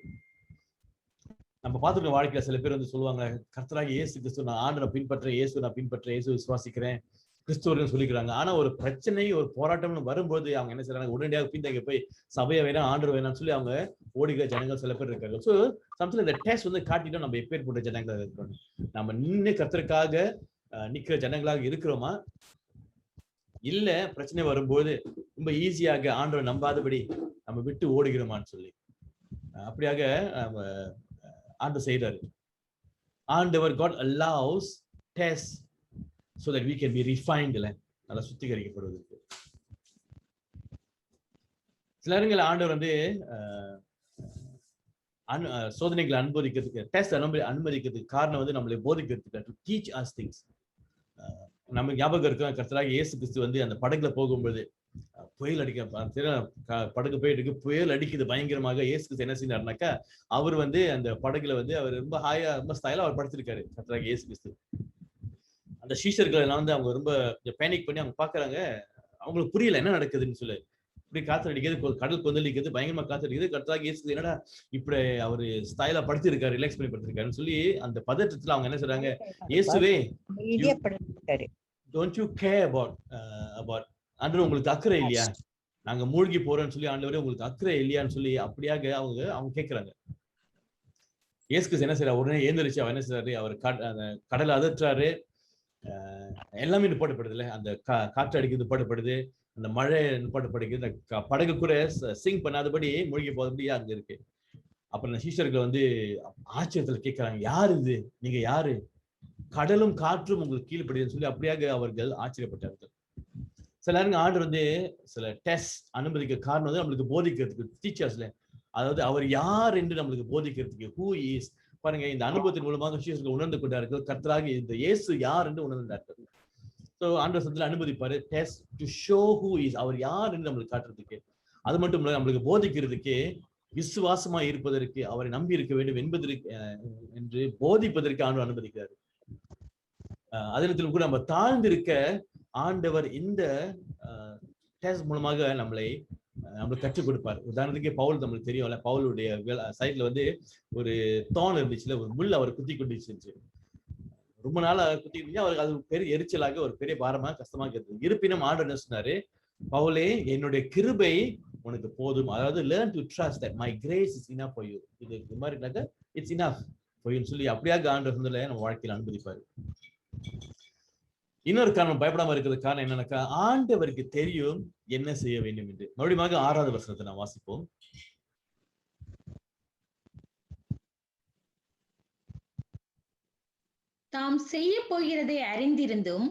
நம்ம பார்த்துருக்க வாழ்க்கையில சில பேர் சொல்லுவாங்க, கர்த்தராகிய இயேசு கிறிஸ்து நான் ஆண்டவரை பின்பற்ற இயேசு விசுவாசிக்கிறேன், கிறிஸ்துவர்கள் சொல்லிக்கிறாங்க. ஆனா ஒரு பிரச்சனை, ஒரு போராட்டம்னு வரும்போது அவங்க என்ன செய்யறாங்க, உடனடியாக பின்தங்கி போய் சபையை வேணாம் ஆண்டவர் வேணாம்னு சொல்லி அவங்க ஓடுகிற ஜனங்கள் சில பேர் இருக்காங்க. ஸோ சம்திங் இந்த டெஸ்ட் காட்டிட்டோம் நம்ம எப்பேற்பட்ட ஜனங்களாக இருக்கிறோம். நம்ம நின்று கர்த்தருக்காக நிக்கிற ஜனங்களாக இருக்கிறோமா, இல்ல பிரச்சனை வரும்போது ரொம்ப ஈஸியாக ஆண்டவரை நம்பாதபடி நம்ம விட்டு ஓடுகிறோமான்னு சொல்லி அப்படியாக நம்ம ஆண்டவர் செய்றாரு. ஆண்டவர் God allows tests so that we can be refined, நல்லா சுத்திகரிக்கப்படுவதற்கு. சில நேரங்கள் ஆண்டவர் சோதனைகளை அனுமதிக்கிறதுக்கு, டெஸ்ட் அனுமதிக்கிறதுக்கு காரணம் நம்மளை போதிக்கிறதுக்கு, to teach us things. நம்ம ஞாபகம் இருக்க, கர்த்தராகிய இயேசு கிறிஸ்து அந்த படகுல போகும்போது புயல் அடிக்க, படகு போயிட்டு இருக்கு, புயல் அடிக்குது பயங்கரமாக. இயேசு கிறிஸ்து என்ன செய்யறாருனாக்கா, அவர் அந்த படகுல அவர் ரொம்ப ஹாயா, ரொம்ப ஸ்டைலா அவர் படுத்திருக்காரு கர்த்தராகிய இயேசு கிறிஸ்து. அந்த சீஷர்கள் எல்லாம் அவங்க ரொம்ப பேனிக் பண்ணி அவங்க பாக்குறாங்க, அவங்களுக்கு புரியல என்ன நடக்குதுன்னு சொல்லி. இப்படி காத்து அடிக்கிறது, கடல் கொந்தளிக்கிறது, பயங்கரமா காத்து அடிக்கிறது. கர்த்தராகிய இயேசு என்னடா இப்படி அவரு ஸ்டைலா படுத்திருக்காரு, ரிலாக்ஸ் பண்ணி படுத்திருக்காருன்னு சொல்லி அந்த பதற்றத்துல அவங்க என்ன சொல்றாங்க, இயேசுவே don't you care about ஆண்டவர் உங்களுக்கு அக்கறை இல்லையா, நாங்க மூழ்கி போறோம்னு சொல்லி ஆண்டவரே உங்களுக்கு அக்கறை இல்லையான்னு சொல்லி அப்படியாக அவங்க கேட்கிறாங்க. இயேசு கிறிஸ்து என்ன செய்யறாரு, உடனே ஏந்திரிச்சு அவர் என்ன செய்யறாரு, அவர் கடலை அதற்றாரு, எல்லாமே நிப்பாட்டப்படுது இல்ல, அந்த காற்று அடிக்கிறது நிப்பாட்டப்படுது, அந்த மழை நிப்பாட்டப்படுகிறது, இந்த படகு கூட சிங் பண்ணாதபடி மூழ்கி போதபடியா அங்க இருக்கு. அப்புறம் அந்த சீஷர்கள் ஆச்சரியத்துல கேட்கிறாங்க, யாரு இது, நீங்க யாரு, கடலும் காற்றும் உங்களுக்கு கீழ்படுதுன்னு சொல்லி அப்படியாக அவர்கள் ஆச்சரியப்பட்டார்கள். சில நேரங்கள் ஆண்டவர் சில டெஸ்ட் அனுமதிக்க காரணம் நம்மளுக்கு போதிக்கிறதுக்கு, டீச்சர்ஸ்ல, அதாவது அவர் யார் என்று நம்மளுக்கு போதிக்கிறதுக்கு. ஹூ இஸ் பாருங்க, இந்த அனுபவத்தின் மூலமாக சீஷர்கள் உணர்ந்து கொண்டார்கள், கர்த்தராகிய இந்த இயேசு யார் என்று உணர்ந்தார்கள். ஸோ ஆண்டவர் சத்துல அனுமதிப்பாரு test to show who is, அவர் யார் என்று நம்மளுக்கு காட்டுறதுக்கு. அது மட்டும் இல்ல, நம்மளுக்கு போதிக்கிறதுக்கு, விசுவாசமா இருப்பதற்கு, அவரை நம்பி இருக்க வேண்டும் என்பதற்கு என்று போதிப்பதற்கு ஆண்டவர் அனுமதிக்கிறார். அதில் கூட நம்ம தாழ்ந்திருக்க ஆண்டவர் இந்த டெஸ்ட் மூலமாக நம்மளுக்கு கற்றுக் கொடுப்பார். உதாரணத்துக்கு பவுல் நம்மளுக்கு தெரியும்ல, பவுலுடைய சைட்ல ஒரு தோன் இருந்துச்சுல, ஒரு முள் அவர் குத்தி கொண்டுச்சு, ரொம்ப நாளா குத்தி இருந்துச்சு. அவருக்கு அது பெரிய எரிச்சலாக, ஒரு பெரிய பாரமா கஷ்டமாக இருந்தது. இருப்பினும் ஆண்டவர் என்ன சொன்னாரு, பவுலே என்னுடைய கிருபை உனக்கு போதும், அதாவது learn to trust that my grace is enough for you. இது மாதிரி it's enough for you சொல்லி அப்படியாக ஆண்டவர் நம்ம வாழ்க்கையில அனுமதிப்பாரு. இன்னொரு காரணம் பயப்படாம இருக்கிறது காரணம் என்னன்னாக்கா, ஆண்டவருக்கு தெரியும் என்ன செய்ய வேண்டும் என்று. மறுபடியும் 6வது வசனத்தை நாம் வாசிப்போம். தாம் செய்ய போகிறதை அறிந்திருந்தும்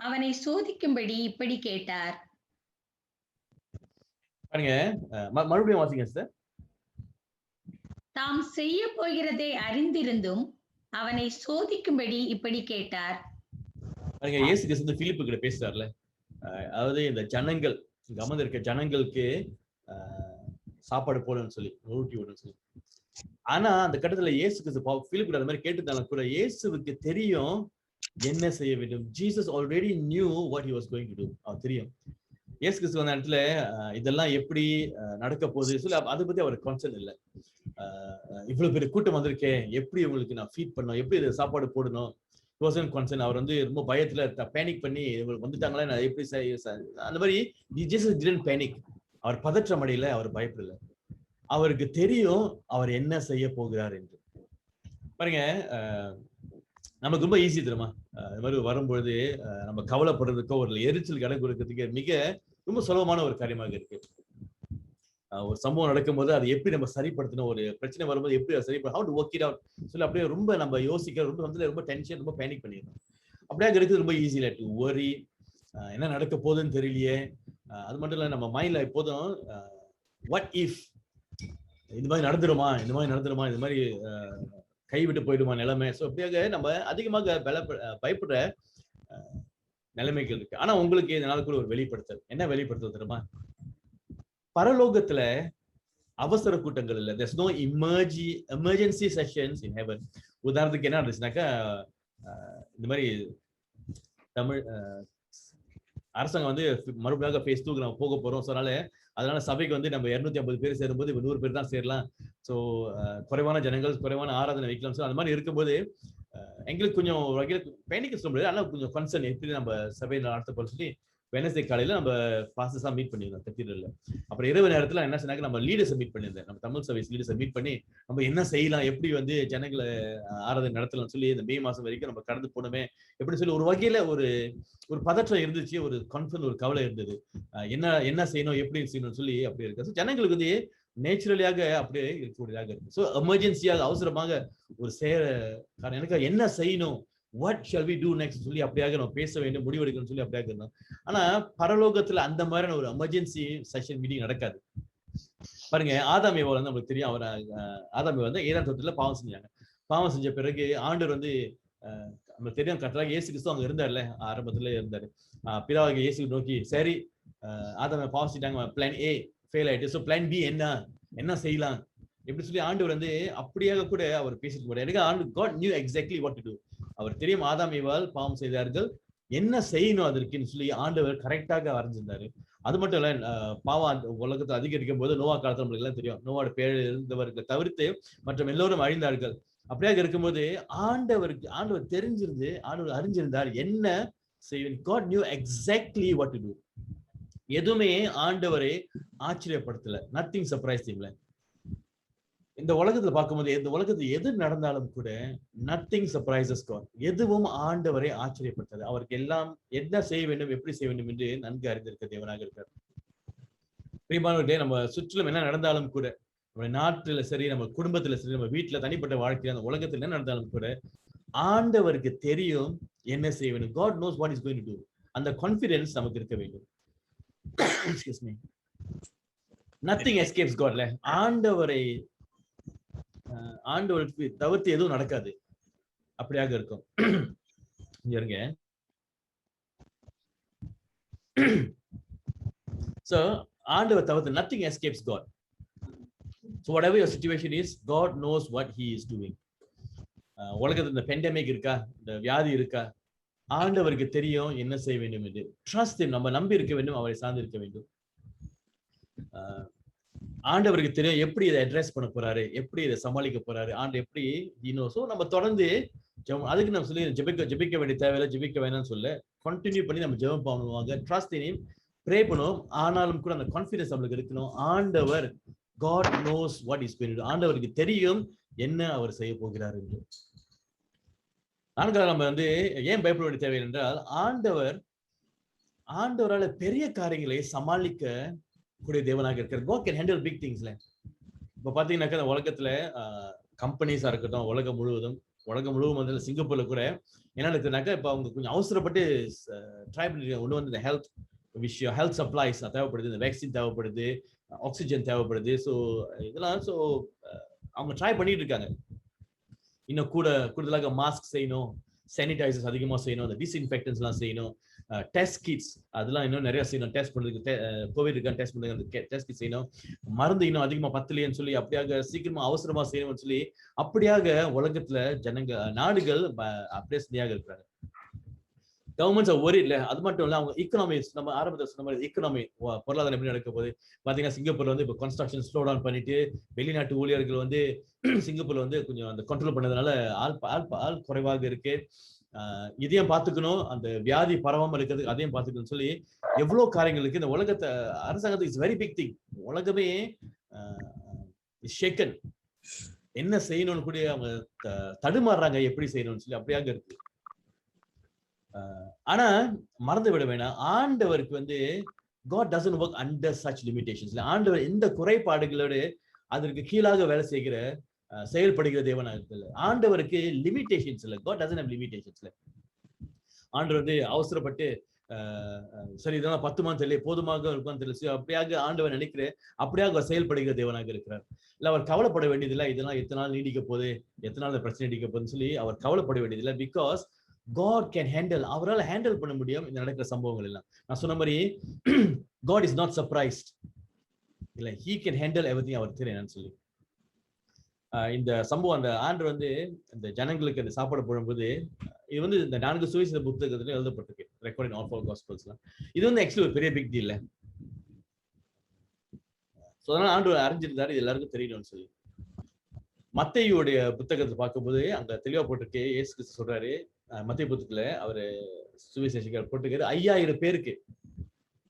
அவனை சோதிக்கும்படி இப்படி கேட்டார். பாருங்க, மறுபடியும் வாசிங்க சார். தாம் செய்ய போகிறதை அறிந்திருந்தும் அவனை சோதிக்கும்படி இப்படி கேட்டார். பாருங்க, இயேசு கிறிஸ்து பிலிப்பு கிட்ட பேசுறாருல, அதாவது இந்த ஜனங்கள் இருக்க ஜனங்களுக்கு சாப்பாடு போடணும்னு சொல்லி, ஊட்டி விடணும்னு சொல்லி. ஆனா அந்த கட்டத்துல இயேசு கிறிஸ்து பிலிப்பு அந்த மாதிரி கேட்டுட்டாலும் கூட இயேசுவுக்கு தெரியும் என்ன செய்ய வேண்டும். Jesus already knew what he was going to do. அவர் தெரியும். இயேசு கிறிஸ்து அந்த இடத்துல இதெல்லாம் எப்படி நடக்க போகுது சொல்லி அதை பத்தி அவருக்கு கான்சர்ன் இல்லை. இவ்வளவு பெரிய கூட்டம் வந்திருக்கேன், எப்படி உங்களுக்கு நான் ஃபீட் பண்ணணும், எப்படி இதை சாப்பாடு போடணும், கான்சர்ன். அவர் ரொம்ப பயத்துல பேனிக் பண்ணி இவங்களுக்கு வந்துட்டாங்களே நான் எப்படி அந்த மாதிரி ஜீசஸ் டிடன்ட் பேனிக். அவர் பதற்றம் அடையல, அவர் பயப்படல. அவருக்கு தெரியும் அவர் என்ன செய்ய போகிறார் என்று. பாருங்க, நமக்கு ரொம்ப ஈஸி தெரியுமா, இந்த மாதிரி வரும்பொழுது நம்ம கவலைப்படுறதுக்கோ ஒரு எரிச்சல் கடை கொடுக்கறதுக்கு ரொம்ப சுலபமான ஒரு காரியமாக இருக்கு. ஒரு சம்பவம் நடக்கும்போது அதை எப்படி நம்ம சரிப்படுத்தணும், ஒரு பிரச்சனை வரும்போது எப்படி அதை சரிப்படுத்த, how to work it out சொல்லி அப்படியே ரொம்ப நம்ம யோசிக்க, ரொம்ப டென்ஷன், ரொம்ப பேனிக் பண்ணிடணும். அப்படியாக இருக்குது ரொம்ப ஈஸியில டு வரி, என்ன நடக்க போகுதுன்னு தெரியலையே. அது மட்டும் இல்லை, நம்ம மைண்ட்ல எப்போதும் வாட் இஃப், இந்த மாதிரி நடந்துருமா, இந்த மாதிரி கைவிட்டு போயிடுமா நிலைமை. ஸோ அப்படியாக நம்ம அதிகமாக பயப்படுற நிலைமைகள் இருக்கு. ஆனா உங்களுக்கு இதனால கூட ஒரு வெளிப்படுத்தல், என்ன வெளிப்படுத்தல் தெரியுமா? பரலோகத்துல அவசர கூட்டங்கள் இல்லை. there's no emergency sessions in heaven. உதாரணத்துக்கு என்ன இருந்துச்சுனாக்கா, இந்த மாதிரி தமிழ் அரசாங்கம் வந்து மறுபடியாக ஃபேஸ் 2 நம்ம போக போறோம். அதனால சபைக்கு வந்து நம்ம 250 பேர் சேரும்போது 100 பேர் தான் சேரலாம். ஸோ குறைவான ஜனங்கள், குறைவான ஆராதனை வைக்கலாம். ஸோ அந்த மாதிரி இருக்கும்போது எங்களுக்கு கொஞ்சம் வகையில் பேனிக்க சொல்ல முடியாது. ஆனால் கொஞ்சம் கன்சர்ன், எப்படி நம்ம சபையில் நடத்த போறோம் சொல்லி வெனஸ்டே காலையில நம்ம பாஸ்டர்ஸா மீட் பண்ணியிருந்தோம் கத்தீட்ரல்ல. அப்புறம் இரவு நேரத்துல என்ன சொன்னாங்க, நம்ம லீடர்ஸை மீட் பண்ணியிருந்தேன். நம்ம தமிழ் சர்வீஸ் லீடர்ஸை மீட் பண்ணி நம்ம என்ன செய்யலாம், எப்படி வந்து ஜனங்களை ஆராதனை நடத்தலாம்னு சொல்லி இந்த மே மாசம் வரைக்கும் நம்ம கடந்து போனோமே எப்படி சொல்லி ஒரு வகையில ஒரு பதற்றம் இருந்துச்சு, ஒரு கான்ஃபிடன்ஸ், ஒரு கவலை இருந்தது. என்ன செய்யணும், எப்படி செய்யணும்னு சொல்லி அப்படி இருக்கு. ஜனங்களுக்கு வந்து நேச்சுரலியாக அப்படியே இருக்கக்கூடியதாக இருக்கு. ஸோ எமர்ஜென்சியாக அவசரமாக ஒரு எனக்கு என்ன செய்யணும், what shall we do next சொல்லி அப்படியாக நம்ம பேச வேண்டும், முடிவெடுக்கணும்னு சொல்லி அப்படியாக இருந்தோம். ஆனா பரலோகத்துல அந்த மாதிரியான ஒரு எமர்ஜென்சி செஷன் மீட்டிங் நடக்காது. பாருங்க, ஆதாம் ஏவாள் வந்து நம்மளுக்கு தெரியும். அவர் ஆதாம் ஏவாள் வந்து ஏதாம் தோட்டத்துல பாவம் செஞ்சாங்க. பாவம் செஞ்ச பிறகு ஆண்டவர் வந்து நம்மளுக்கு தெரியும், கரெக்டாக இயேசு கிறிஸ்து அங்க இருந்தார்ல, ஆரம்பத்துல இருந்தாரு. பிதாவாக இயேசு நோக்கி, சரி ஆதாம் பாவம் செஞ்சாங்க, பிளான் ஏ ஃபெயில் ஆயிட்டு, ஸோ பிளான் பி என்ன செய்யலாம் எப்படி சொல்லி ஆண்டவர் வந்து அப்படியாக கூட அவர் பேசிட்டு போறாரு. எனக்கு God knew exactly what to do. அவர் தெரியும் ஆதாம் ஏவாள் பாவம் செய்தார்கள், என்ன செய்யணும் அதற்குன்னு சொல்லி ஆண்டவர் கரெக்டாக வரைஞ்சிருந்தாரு. அது மட்டும் இல்ல, பாவம் உலகத்தை அதிகரிக்கும் போது நோவா காலத்துல நம்மளுக்கு எல்லாம் தெரியும், நோவாட பேர் இருந்தவர்களை தவிர்த்து மற்றும் எல்லோரும் அழிந்தார்கள். அப்படியாக இருக்கும்போது ஆண்டவர் தெரிஞ்சிருந்து, ஆண்டவர் அறிஞ்சிருந்தார் என்ன செய்யும். God knew exactly what to do. எதுவுமே ஆண்டவரை ஆச்சரியப்படுத்தல. Nothing surprise தீம்ல. இந்த உலகத்துல பார்க்கும்போது, இந்த உலகத்துல எது நடந்தாலும் கூட நத்திங் சர்ப்ரைசஸ் காட். எதுவும் ஆண்டவரை ஆச்சரியப்படுத்தது. அவருக்கு எல்லாம் என்ன செய்ய வேண்டும், எப்படி செய்ய வேண்டும் என்று நன்கு அறிந்திருக்க தேவனாக இருக்கார். பிரியமானவர்களே, நம்ம சுற்றிலும் என்ன நடந்தாலும் கூட, நம்ம நாட்டுல சரி, நம்ம குடும்பத்துல சரி, நம்ம வீட்டுல தனிப்பட்ட வாழ்க்கையில, அந்த உலகத்துல என்ன நடந்தாலும் கூட ஆண்டவருக்கு தெரியும் என்ன செய்ய வேண்டும். God knows what is going to do. அந்த கான்ஃபிடன்ஸ் நமக்கு இருக்க வேண்டும். Excuse me. Nothing escapes God. ஆண்டவருக்கு தவிர்த்து எதுவும் நடக்காது. அப்படியாக இருக்கும். இங்க so ஆண்டவர் தவிர்த்து nothing escapes God. So whatever your situation is, God knows what he is doing. உலகத்துல இந்த பெண்டமிக் இருக்கா, இந்த வியாதி இருக்கா, ஆண்டவருக்கு தெரியும் என்ன செய்ய வேண்டும் என்று. Trust him. நம்ம நம்பி இருக்க வேண்டும், அவரை சார்ந்து இருக்க வேண்டும். ஆண்டவருக்கு தெரியும் எப்படி இதை அட்ரஸ் பண்ண போறாரு, எப்படி இதை சமாளிக்க போறாரு, ஆண்டு எப்படி இன்னும். ஸோ நம்ம தொடர்ந்து அதுக்கு நம்ம சொல்லி ஜெபிக்க வேண்டிய தேவையில்லை, ஜெபிக்க வேணாம்னு சொல்ல கண்டினியூ பண்ணி நம்ம ஜெபம் பண்ணுவாங்க. ட்ரஸ்ட் இன் ஹிம், ப்ரே பண்ணுவோம். ஆனாலும் கூட அந்த கான்ஃபிடன்ஸ் நம்மளுக்கு இருக்கணும். ஆண்டவர் God knows what is going to do. ஆண்டவருக்கு தெரியும் என்ன அவர் செய்ய போகிறார் என்று. நான்காவது, நம்ம வந்து ஏன் பயப்பட வேண்டிய தேவை என்றால், ஆண்டவரால பெரிய காரியங்களை சமாளிக்க கூடிய தேவனாக இருக்கிறார். God can handle big things. இப்ப பாத்தீங்கன்னாக்கா இந்த உலகத்துல கம்பெனிஸா இருக்கட்டும், உலகம் முழுவதும் வந்து சிங்கப்பூர்ல கூட என்ன இருக்குனாக்கா, இப்ப அவங்க கொஞ்சம் அவசரப்பட்டு ட்ரை பண்ணி ஒண்ணு வந்து இந்த ஹெல்த் சப்ளைஸ் தேவைப்படுது, இந்த வேக்சின் தேவைப்படுது, ஆக்சிஜன் தேவைப்படுது. ஸோ இதெல்லாம் அவங்க ட்ரை பண்ணிட்டு இருக்காங்க. இன்னும் கூடுதலாக மாஸ்க் செய்யணும், சானிடைசர்ஸ் அதிகமாக செய்யணும், அந்த டிஸ்இன்ஃபெக்டன்ஸ் எல்லாம் செய்யணும், டெஸ்ட் கிட்ஸ் அதெல்லாம் இன்னும் நிறைய செய்யணும். டெஸ்ட் பண்றதுக்கு கோவிட் இருக்கான்னு டெஸ்ட் பண்றதுக்கு அந்த டெஸ்ட் கிட் செய்யணும். மருந்து இன்னும் அதிகமா பத்தலையேன்னு சொல்லி அப்படியாக சீக்கிரமா அவசரமா செய்யணும்னு சொல்லி அப்படியாக உலகத்துல நாடுகள் அப்படியே சரியாக இருக்கிறாங்க. கவர்மெண்ட்ஸ் ஒரே இல்லை. அது மட்டும் இல்லை, அவங்க எக்கனாமிக்ஸ், நம்ம ஆரம்பத்தில் சொன்ன மாதிரி எக்கனாமி பொருளாதாரம் எப்படி நடக்க போகுது பார்த்தீங்கன்னா, சிங்கப்பூர்ல வந்து இப்போ கன்ஸ்ட்ரக்ஷன் ஸ்லோ டவுன் பண்ணிட்டு வெளிநாட்டு ஊழியர்கள் வந்து சிங்கப்பூர்ல வந்து கொஞ்சம் அந்த கண்ட்ரோல் பண்ணதுனால ஆள் குறைவாக இருக்கு. இதையும் பார்த்துக்கணும், அந்த வியாதி பரவாமல் இருக்கிறது அதையும் பார்த்துக்கணும்னு சொல்லி எவ்வளவு காரியங்கள் இருக்கு. இந்த உலகத்தை அரசாங்கத்துக்கு இட்ஸ் வெரி பிக் திங். உலகமே ஷேக்கன், என்ன செய்யணும்னு கூட அவங்க தடுமாறுறாங்க, எப்படி செய்யணும்னு சொல்லி அப்படியாக இருக்கு. ஆனா மறந்து விட வேணாம், ஆண்டவருக்கு வந்து God doesn't work under such limitations. ஆண்டவர் எந்த குறைபாடுகளோடு அதற்கு கீழாக வேலை செய்கிற செயல்படுகிற தேவனாக இல்லை. ஆண்டவருக்கு லிமிடேஷன்ஸ் இல்லை. God doesn't have limitations. ஆண்டவர் வந்து அவசரப்பட்டு சரி இதெல்லாம் 10 மாதம் தெரியல, போதுமாக இருக்கும் தெரியல, அப்படியாக ஆண்டவர் நினைக்கிற அப்படியாக அவர் செயல்படுகிற தேவனாக இருக்கிறார். இல்ல அவர் கவலைப்பட வேண்டியதில்லை, இதெல்லாம் எத்தனை நாள் நீடிக்க போகுது, எத்தனை நாள் பிரச்சனை நீடிக்க போகுதுன்னு சொல்லி அவர் கவலைப்பட வேண்டியதில்லை. பிகாஸ் God can handle, அவரால் ஹேண்டில் பண்ண முடியும் இந்த நடக்கிற சம்பவங்கள் எல்லாம். நான் சொன்ன மாதிரி God is not surprised, இல்ல he can handle everything. அவர் தெரியும் என்னன்னு சொல்லி இந்த சம்பவம் அந்த ஆண்டு வந்து இந்த ஜனங்களுக்கு அந்த சாப்பாடு போடும்போது இது வந்து இந்த 4 சுவிசேஷ புத்தகத்துல எழுதப்பட்டிருக்கு, ரெக்கார்ட் இன் ஆல் ஃபோர் காஸ்பல்ஸ்லாம். இது வந்து ஆக்சுவலி ஒரு பெரிய பிக் டீல் இல்ல. சோ அதனால ஆண்டு அறிஞ்சிருந்தாரு, இது எல்லாருக்கும் தெரியணும்னு சொல்லி. மத்தேயுடைய புத்தகத்தை பார்க்கும்போது அங்க தெளிவா போட்டிருக்கு, இயேசு கிறிஸ்து சொல்றாரு மத்தேயு புத்தகத்துல அவரு சுவிசேஷகர் போட்டிருக்காரு 5000 பேருக்கு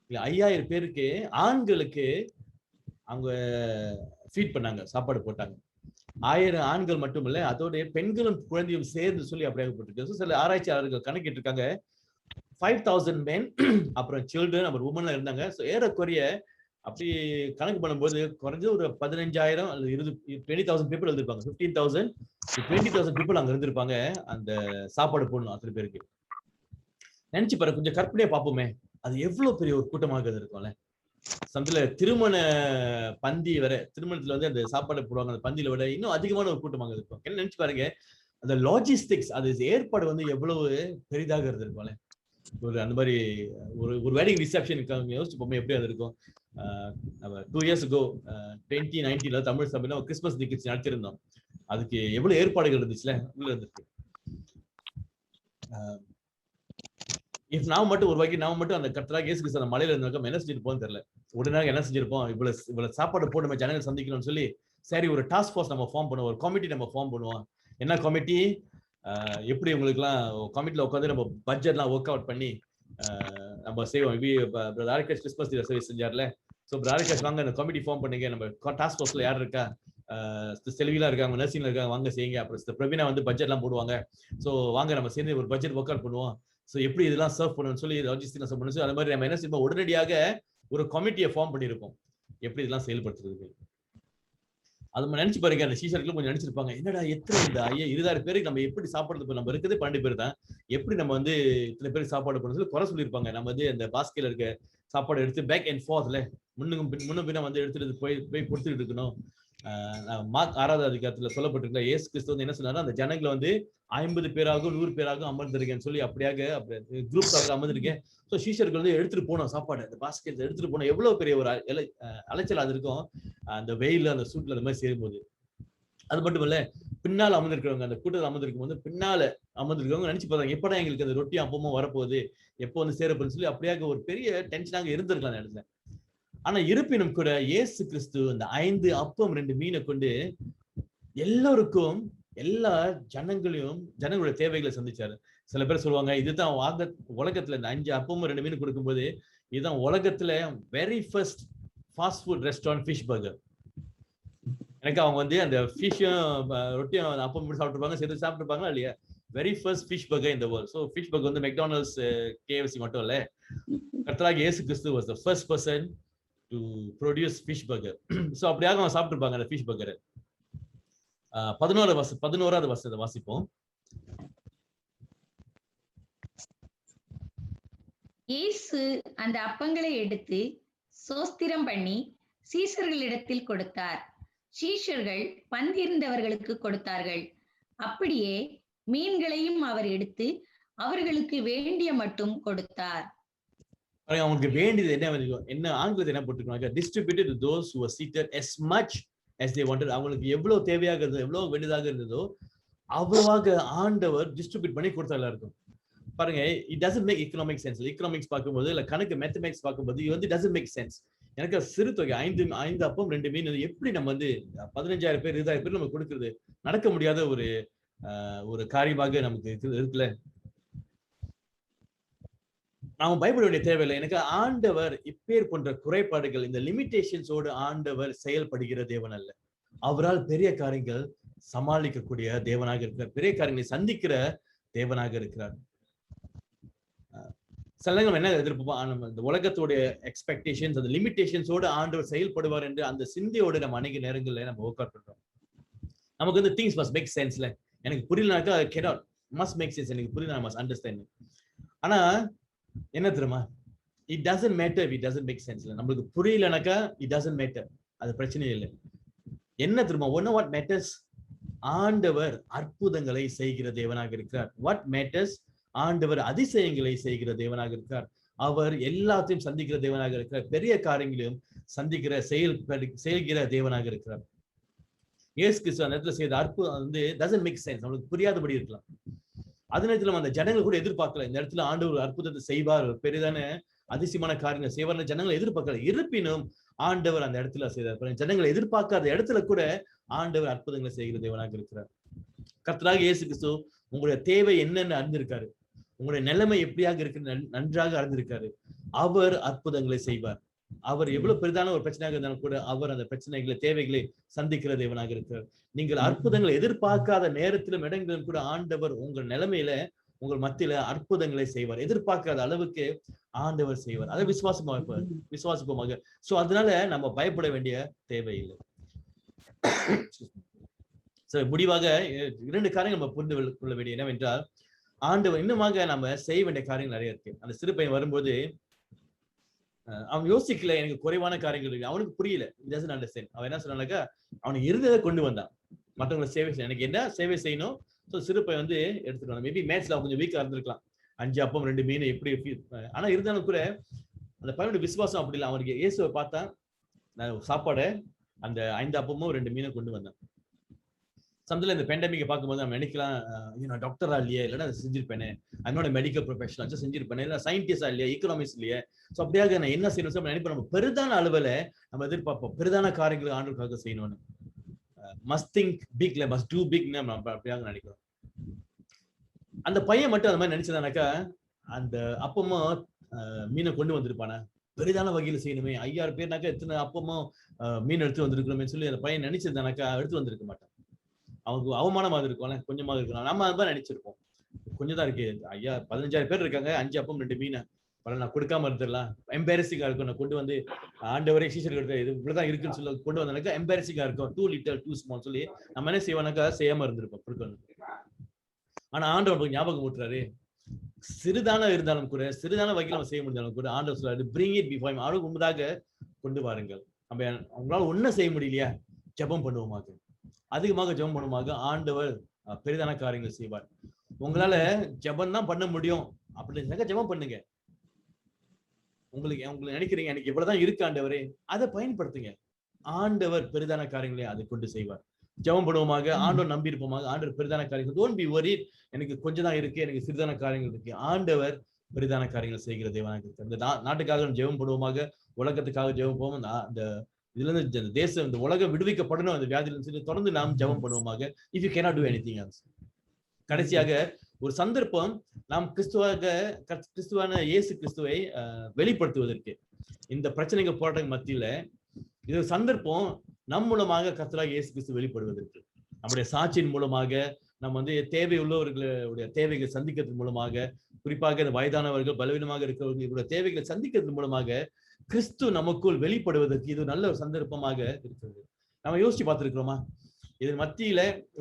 இல்ல 5000 பேருக்கு ஆண்களுக்கு அவங்க ஃபீட் பண்ணாங்க, சாப்பாடு போட்டாங்க. 1000 ஆண்கள் மட்டும் இல்ல, அதோட பெண்களும் குழந்தையும் சேர்ந்து சொல்லி அப்படியே போட்டிருக்கு. சில ஆராய்ச்சியாளர்கள் கணக்கிட்டு இருக்காங்க 5000 men அப்புறம் சில்ட்ரன் அப்புறம் உமன்லாம் இருந்தாங்க. ஸோ ஏறக்குறைய அப்படி கணக்கு பண்ணும்போது குறைஞ்ச ஒரு 15,000 அல்லது 20,000 பீப்புள் இருந்திருப்பாங்க. 15,000 to 20,000 பீப்புள் அங்க இருந்திருப்பாங்க அந்த சாப்பாடு போடணும் அத்தனை பேருக்கு. நினைச்சு பாரு, கொஞ்சம் கற்பனையா பார்ப்போமே, அது எவ்வளவு பெரிய ஒரு கூட்டமாக இருக்கும்ல. சந்தில திருமண பந்தி வரை, திருமணத்துல வந்து அந்த சாப்பாடு போடுவாங்க அந்த பந்தியில விட இன்னும் அதிகமான ஒரு கூட்டமாக இருக்கும். என்ன நினைச்சு பாருங்க, அந்த லாஜிஸ்டிக்ஸ் அது ஏற்பாடு வந்து எவ்வளவு பெரிதாக இருந்திருக்கும்ல. ஒரு அந்த மாதிரி ஒரு வெட்டிங் ரிசப்ஷனுக்கு யோசிச்சு போமே எப்படி அது இருக்கும். நம்ம 2 years ago 2019 தமிழ் சபையில கிறிஸ்துமஸ் நிகழ்ச்சி நடத்திருந்தோம். அதுக்கு எவ்வளவு ஏற்பாடுகள் இருந்துச்சுல உள்ள இருந்துருக்கு. இஃப் நாம மட்டும் ஒரு வகை நாம மட்டும் அந்த கர்த்தராகிய இயேசு கிறிஸ்து அந்த மலையில இருந்தாக்க என்ன செஞ்சிருப்போம் தெரியல. உடனே என்ன செஞ்சிருப்போம், இவ்வளவு சாப்பாடு போட்டு நம்ம ஜனங்களை சந்திக்கணும்னு சொல்லி சரி ஒரு டாஸ்க் ஃபோர்ஸ் நம்ம ஃபார்ம் பண்ணுவோம், ஒரு கமிட்டி நம்ம ஃபார்ம் பண்ணுவோம். என்ன கமிட்டி, எப்படி உங்களுக்கு எல்லாம் கமிட்டில உட்காந்து நம்ம பட்ஜெட்லாம் ஒர்க் அவுட் பண்ணி நம்ம செய்வோம். பிரதர் கிறிஸ்மஸ் சர்வீஸ் செஞ்சார்ல, ஸோ பிரதர் வாங்க அந்த கமிட்டி ஃபார்ம் பண்ணுங்க, நம்ம டாஸ்க் ஃபோர்ஸ்ல யார் இருக்கா, செல்விலாம் இருக்காங்க, நர்சிங்ல இருக்காங்க, வாங்க செய்யுங்க. அப்புறம் பிரவீனா வந்து பட்ஜெட் எல்லாம் போடுவாங்க. ஸோ வாங்க நம்ம சேர்ந்து ஒரு பட்ஜெட் ஒர்க் அவுட் பண்ணுவோம். ஸோ எப்படி இதெல்லாம் சர்வ் பண்ணணும்னு சொல்லி லாஜிஸ்டிக்ஸ் பண்ணணும். அது மாதிரி நம்ம என்ன செய்வோம், உடனடியாக ஒரு கமிட்டியை ஃபார்ம் பண்ணியிருப்போம் எப்படி இதெல்லாம் செயல்படுத்துறதுக்கு. அது நம்ம நினைச்சு பாருங்க, அந்த சீசர்களும் கொஞ்சம் நினைச்சிருப்பாங்க, என்னடா எத்தனை இந்த 20,000 பேருக்கு நம்ம எப்படி சாப்பாடு, நம்ம இருக்கிறது 12 பேர் தான், எப்படி நம்ம வந்து இத்தனை பேருக்கு சாப்பாடு பண்ண சொல்லி குறை சொல்லியிருப்பாங்க. நம்ம வந்து அந்த பாஸ்கெட்ல இருக்க சாப்பாடு எடுத்து பேக் அண்ட் ஃபார்த்ல முன்னும் பின்ன வந்து எடுத்துட்டு போய் கொடுத்துட்டு இருக்கணும். மார்க் 6வது அதிகாரத்துல சொல்லப்பட்டிருக்க இயேசு கிறிஸ்து வந்து என்ன சொன்னாரு, அந்த ஜனங்களை வந்து 50 பேராகவும் 100 பேராகவும் அமர்ந்திருக்கேன்னு சொல்லி அப்படியாக குரூப்ஸ் அமர்ந்திருக்கேன். ஸோ சீஷர்கள் வந்து எடுத்துட்டு போனோம் சாப்பாடு, அந்த பாஸ்கெட் எடுத்துட்டு போனோம். எவ்வளவு பெரிய ஒரு அலைச்சல் அது இருக்கும் அந்த வெயில அந்த சூட்ல அந்த மாதிரி சேரும்போது. அது மட்டும் இல்ல, பின்னால அமர்ந்திருக்கிறவங்க, அந்த கூட்டத்தில் அமர்ந்திருக்கும் போது பின்னால அமர்ந்திருக்கவங்க நினைச்சு பார்த்தாங்க, எப்படா எங்களுக்கு அந்த ரொட்டி அப்பமும் வரப்போகுது, எப்போ வந்து சேரப்போகுதுன்னு சொல்லி அப்படியாக ஒரு பெரிய டென்ஷனாக இருந்திருக்கலாம் அந்த இடத்துல. ஆனா இருப்பினும் கூட இயேசு கிறிஸ்து அந்த 5 அப்பம் 2 மீனை கொண்டு எல்லாருக்கும் எல்லா ஜனங்களுடைய தேவைகளை சந்திச்சாரு. சில பேர் சொல்லுவாங்க, இதுதான் உலகத்துல இந்த 5 அப்பமும் 2 மீன் கொடுக்கும்போது இதுதான் உலகத்துல very first fast food restaurant fish burger. எனக்கு அவங்க வந்து அந்த ஃபிஷ்ஷும் ரொட்டியும் அப்பம் சாப்பிட்டுருப்பாங்க, சேர்த்து சாப்பிட்டுருப்பாங்களா இல்லையா, வெரி ஃபர்ஸ்ட் ஃபிஷ் பர்கர் இந்த வேர்ல்ட். ஸோ ஃபிஷ் பர்கர் வந்து மெக்டானல்ட்ஸ் KFC மட்டும் இல்ல, கர்த்தராகிய இயேசு கிறிஸ்து was the first person to produce fish burger. So அப்படியாக அவங்க சாப்பிட்டுருப்பாங்க அந்த ஃபிஷ் பர்கரை. 11வது வசனத்தை வாசிப்போம். இயேசு அந்த அப்பங்களை எடுத்து சோஸ்திரம் பண்ணி சீஷர்களிடத்தில் கொடுத்தார். சீஷர்கள் பந்தியிருந்தவர்களுக்கு கொடுத்தார்கள். அப்படியே மீன்களையும் அவர் எடுத்து அவர்களுக்கு வேண்டிய மட்டும் கொடுத்தார். அவங்களுக்கு வேண்டியது என்ன ஆங்கிலத்தில் என்ன போட்டுருக்காங்க, distributed to those who were seated as much as they wanted. அவங்களுக்கு எவ்வளவு தேவையாக இருந்ததோ, எவ்வளவு வேண்டியதாக இருந்ததோ அவ்வளவாக ஆண்டவர் டிஸ்ட்ரிபியூட் பண்ணி கொடுத்தா எல்லாருக்கும். பாருங்க, it doesn't make economic sense. economics பார்க்கும்போது இல்ல கணக்கு மேத்தமேட்டிக்ஸ் பார்க்கும்போது இது வந்து doesn't make sense. எனக்கு சிறு தொகை 5 அப்பம் 2 மீன் எப்படி நம்ம வந்து 15,000 பேர் 20,000 பேர் நம்ம கொடுக்கிறது நடக்க முடியாத ஒரு காரியமாக நமக்கு இருக்குல்ல. நாம பயப்பட வேண்டிய தேவையில்லை. எனக்கு ஆண்டவர் இப்பேர் போன்ற குறைபாடுகள், இந்த லிமிடேஷன்ஸோடு ஆண்டவர் செயல்படுகிற தேவன் அல்ல. அவரால் பெரிய காரியங்கள் சமாளிக்கக்கூடிய தேவனாக இருக்கிறார், பெரிய காரியங்களை சந்திக்கிற தேவனாக இருக்கிறார். சில நேரம் என்ன எதிர்ப்போம், நம்ம இந்த உலகத்தோடைய எக்ஸ்பெக்டேஷன்ஸ் அந்த லிமிடேஷன்ஸோடு ஆண்டவர் செயல்படுவார் என்று அந்த சிந்தையோடு நம்ம அநேக நேரங்கள்ல நம்ம ஒர்க் அவுட் பண்றோம். நமக்கு வந்து திங்ஸ் மஸ்ட் மேக் சென்ஸ்ல, எனக்கு புரியலனாக்கா cannot must make sense, எனக்கு புரியல, must understand. ஆனா என்ன தெரியுமா, it doesn't matter, it doesn't make sense. நம்மளுக்கு புரியலனாக்கா இட் டசன்ட் மேட்டர், அது பிரச்சனை இல்லை. என்ன தெரியுமா, ஒன்னு வாட் மேட்டர்ஸ், ஆண்டவர் அற்புதங்களை செய்கிற தேவனாக இருக்கிறார். வாட் மேட்டர்ஸ், ஆண்டவர் அதிசயங்களை செய்கிற தேவனாக இருக்கிறார். அவர் எல்லாத்தையும் சந்திக்கிற தேவனாக இருக்கிறார். பெரிய காரியங்களையும் சந்திக்கிற செயல்கிற தேவனாக இருக்கிறார். இயேசு கிறிஸ்து அந்த இடத்துல செய்த அற்புதம் வந்து டசன்ட் மேக் சென்ஸ், நம்மளுக்கு புரியாதபடி இருக்கலாம். அதே நேரத்துல அந்த ஜனங்கள் கூட எதிர்பார்க்கல இந்த இடத்துல ஆண்டவர் ஒரு அற்புதத்தை செய்வார், பெரிதான அதிசயமான காரியங்கள் செய்வார் ஜனங்கள் எதிர்பார்க்கல. இருப்பினும் ஆண்டவர் அந்த இடத்துல செய்தார். ஜனங்களை எதிர்பார்க்காத இடத்துல கூட ஆண்டவர் அற்புதங்களை செய்கிற தேவனாக இருக்கிறார். கர்த்தராகிய இயேசு கிறிஸ்து உங்களுடைய தேவை என்னன்னு அறிந்திருக்காரு, உங்களுடைய நிலைமை எப்படியாக இருக்கு நன்றாக அறிந்திருக்காரு. அவர் அற்புதங்களை செய்வார். அவர் எவ்வளவு பெரிதான ஒரு பிரச்சனையாக இருந்தாலும் கூட அவர் அந்த பிரச்சனைகளை தேவைகளை சந்திக்கிற தேவனாக இருக்கிறார். நீங்கள் அற்புதங்களை எதிர்பார்க்காத நேரத்திலும் இடங்களிலும் கூட ஆண்டவர் உங்கள் நிலைமையில உங்கள் மத்தியில அற்புதங்களை செய்வார். எதிர்பார்க்காத அளவுக்கு ஆண்டவர் செய்வார். அதை விசுவாசிப்போமாக. சோ அதனால நம்ம பயப்பட வேண்டிய தேவையில்லை. முடிவாக 2 காரியங்கள் நம்ம புரிந்து கொள்ள வேண்டிய என்னவென்றால், ஆண்டவர் இன்னுமாக நம்ம செய்ய வேண்டிய காரியங்கள் நிறைய இருக்கு. அந்த சிறு பையன் வரும்போது அவன் யோசிக்கல, எனக்கு குறைவான காரியங்கள் இருக்கு, அவனுக்கு புரியல, அவன் என்ன சொன்னாக்கா அவனுக்கு இருந்ததை கொண்டு வந்தான். மற்றவங்களை சேவை செய்ய, எனக்கு என்ன சேவை செய்யணும். ஸோ சிறு பையன் வந்து எடுத்துட்டு வந்தான். மேபி மேட்ச்ல கொஞ்சம் வீக்கா இருந்திருக்கலாம், 5 அப்பம் 2 மீன் எப்படி. ஆனா இருந்தாலும் கூட அந்த பையனுடைய விசுவாசம் அப்படி இல்லை. அவனுக்கு இயேசுவை பார்த்தா சாப்பாடை அந்த 5 அப்பமும் 2 மீனை கொண்டு வந்தான். சமயத்தில் இந்த பேண்டமிக்கை பார்க்கும்போது நம்ம நினைக்கலாம், நான் டாக்டரா இல்லையே, இல்லைன்னா அதை செஞ்சிருப்பேனே, அதனோட மெடிக்கல் ப்ரொஃபஷனல் செஞ்சிருப்பேனே, இல்லை சயின்டிஸ்டா இல்லையா, எக்கனாமிக்ஸ் இல்லையே. ஸோ அப்படியாக நான் என்ன செய்யணும் நினைப்போம். நம்ம பெரிதான அளவில் நம்ம எதிர்பார்ப்போம், பெரிதான காரியங்களை ஆண்டவருக்காக செய்யணும்னு. மஸ்ட் திங்க் பிக்ல, மஸ்ட் டூ பிக்னு நம்ம அப்படியாக நினைக்கிறோம். அந்த பையன் மட்டும் அந்த மாதிரி நினைச்சதானாக்கா அந்த அப்பமும் மீனை கொண்டு வந்திருப்பானே, பெரிதான வகையில செய்யணுமே, 5000 பேர்னாக்கா எத்தனை அப்பமும் மீன் எடுத்து வந்திருக்கணுமே சொல்லி அந்த பையன் நினைச்சிருந்தானாக்கா எடுத்து வந்திருக்க மாட்டான். அவனுக்கு அவமானமாக இருக்கும்ல, கொஞ்சமாக இருக்கலாம். நம்ம அதுதான் நினைச்சிருப்போம், கொஞ்சம் தான் இருக்கு, 15,000 பேர் இருக்காங்க, 5 அப்பம் 2 மீனை நான் கொடுக்காம இருந்துடலாம், எம்பாரசிங்கா இருக்கும். நான் கொண்டு வந்து ஆண்டவரே சீசர் இது இவ்வளவுதான் இருக்குன்னு சொல்லி கொண்டு வந்தாக்கா எம்பாரசிங்கா இருக்கும், டூ லிட்டில் டூ ஸ்மால் சொல்லி நம்ம என்ன செய்வானாக்கா செய்யாம இருந்திருப்போம் கொடுக்கணும். ஆனா ஆண்டவர் ஞாபகம் ஊட்டுறாரு, சிறிதான இருந்தாலும் கூட, சிறிதான வகையில் நம்ம செய்ய முடிஞ்சாலும் கூட ஆண்டவர் சொல்றாரு, பிரிங் இட் பிஃபோர் மீ, அவளுக்கு முன்பதாக கொண்டு வாருங்கள். நம்ம அவங்களால ஒன்னும் செய்ய முடியலையா, ஜெபம் பண்ணுவோமாக, அதிகமாக ஜெபம் பண்ணுவோமாக, ஆண்டவர் பெரிதான காரியங்கள் செய்வார். உங்களால ஜெபம் தான் பண்ண முடியும் அப்படின்னு ஜெபம் பண்ணுங்க. உங்களுக்கு நினைக்கிறீங்க எனக்கு இவ்வளவுதான் இருக்கு ஆண்டவரே, அதை பயன்படுத்துங்க. ஆண்டவர் பெரிதான காரியங்களை அதை கொண்டு செய்வார். ஜெபம் பண்ணுவோமாக, ஆண்டவர் நம்பி இருப்போமாக, ஆண்டவர் பெரிதான காரியங்கள், டோன்ட் பி வரிட், எனக்கு கொஞ்சம் தான் இருக்கு, எனக்கு சிறிதான காரியங்கள் இருக்கு. ஆண்டவர் பெரிதான காரியங்கள் செய்கிற தேவனாக இருக்கு. இந்த நாட்டுக்காக ஜெபம் பண்ணுவோமாக, உலகத்துக்காக ஜெபம் போவோம். அந்த இதுல இருந்து தேசம், இந்த உலகம் விடுவிக்கப்படணும் அந்த வியாதியில சொல்லி தொடர்ந்து நாம் ஜெபம் பண்ணுவோமாக. If you cannot do anything else. கடைசியாக ஒரு சந்தர்ப்பம், நாம் கிறிஸ்துவான இயேசு கிறிஸ்துவை வெளிப்படுத்துவதற்கு, இந்த பிரச்சனைகள் போராட்ட மத்தியில இது ஒரு சந்தர்ப்பம், நம் மூலமாக கர்த்தராகிய இயேசு கிறிஸ்து வெளிப்படுவதற்கு, நம்முடைய சாட்சியின் மூலமாக, நம்ம தேவை உள்ளவர்களுடைய தேவைகளை சந்திக்கிறது மூலமாக, குறிப்பாக இந்த வயதானவர்கள், பலவீனமாக இருக்கிறவர்களுடைய தேவைகளை சந்திக்கிறது மூலமாக கிறிஸ்து நமக்குள் வெளிப்படுவதற்கு இது நல்ல ஒரு சந்தர்ப்பமாக இருக்கிறது. நம்ம யோசிச்சு பார்த்திருக்கிறோமா, இதன் மத்தியில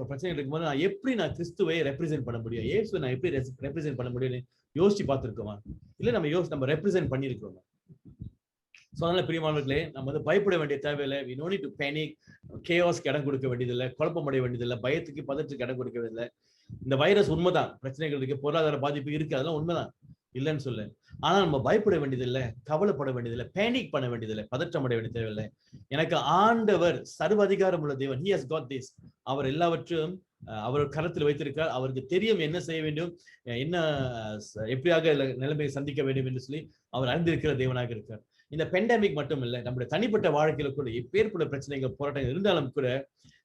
பிரச்சனை இருக்கும்போது நான் எப்படி கிறிஸ்துவை ரெப்ரசென்ட் பண்ண முடியும், இயேசுவை நான் எப்படி ரெப்ரசென்ட் பண்ண முடியும்னு யோசிச்சு பார்த்திருக்கோமா? இல்ல நம்ம ரெப்ரசென்ட் பண்ணியிருக்கிறோமா? சோ அதனால பிரியமானவர்களே, நம்ம பயப்பட வேண்டிய தேவையில்லை. we no need to panic, chaosக்கு இடம் கொடுக்க வேண்டியதில்லை, குழப்பம் அடைய வேண்டியதில்லை, பயத்துக்கு பதற்றுக்கு இடம் கொடுக்க வேண்டியதில்லை. இந்த வைரஸ் உண்மைதான், பிரச்சனைகள் இருக்கு, பொருளாதார பாதிப்பு இருக்கு, அதெல்லாம் உண்மைதான், இல்லைன்னு சொல்ல. ஆனா நம்ம பயப்பட வேண்டியதில்லை, கவலைப்பட வேண்டியதில்லை, பேனிக் பண்ண வேண்டியதில்லை, பதற்றம் அடைய வேண்டிய தேவையில்லை. எனக்கு ஆண்டவர் சர்வ அதிகாரம் உள்ள தேவன், he has got this. அவர் எல்லாவற்றையும் அவர் கரத்தில் வைத்திருக்கார். அவருக்கு தெரியும் என்ன செய்ய வேண்டும், என்ன எப்படியாக நிலைமையை சந்திக்க வேண்டும் என்று சொல்லி அவர் அறிந்திருக்கிற தேவனாக இருக்கார். இந்த பெண்டமிக் மட்டும் இல்லை, நம்முடைய தனிப்பட்ட வாழ்க்கையில கூட எப்பேற்பட்ட பிரச்சனைகள் போராட்டங்கள் இருந்தாலும் கூட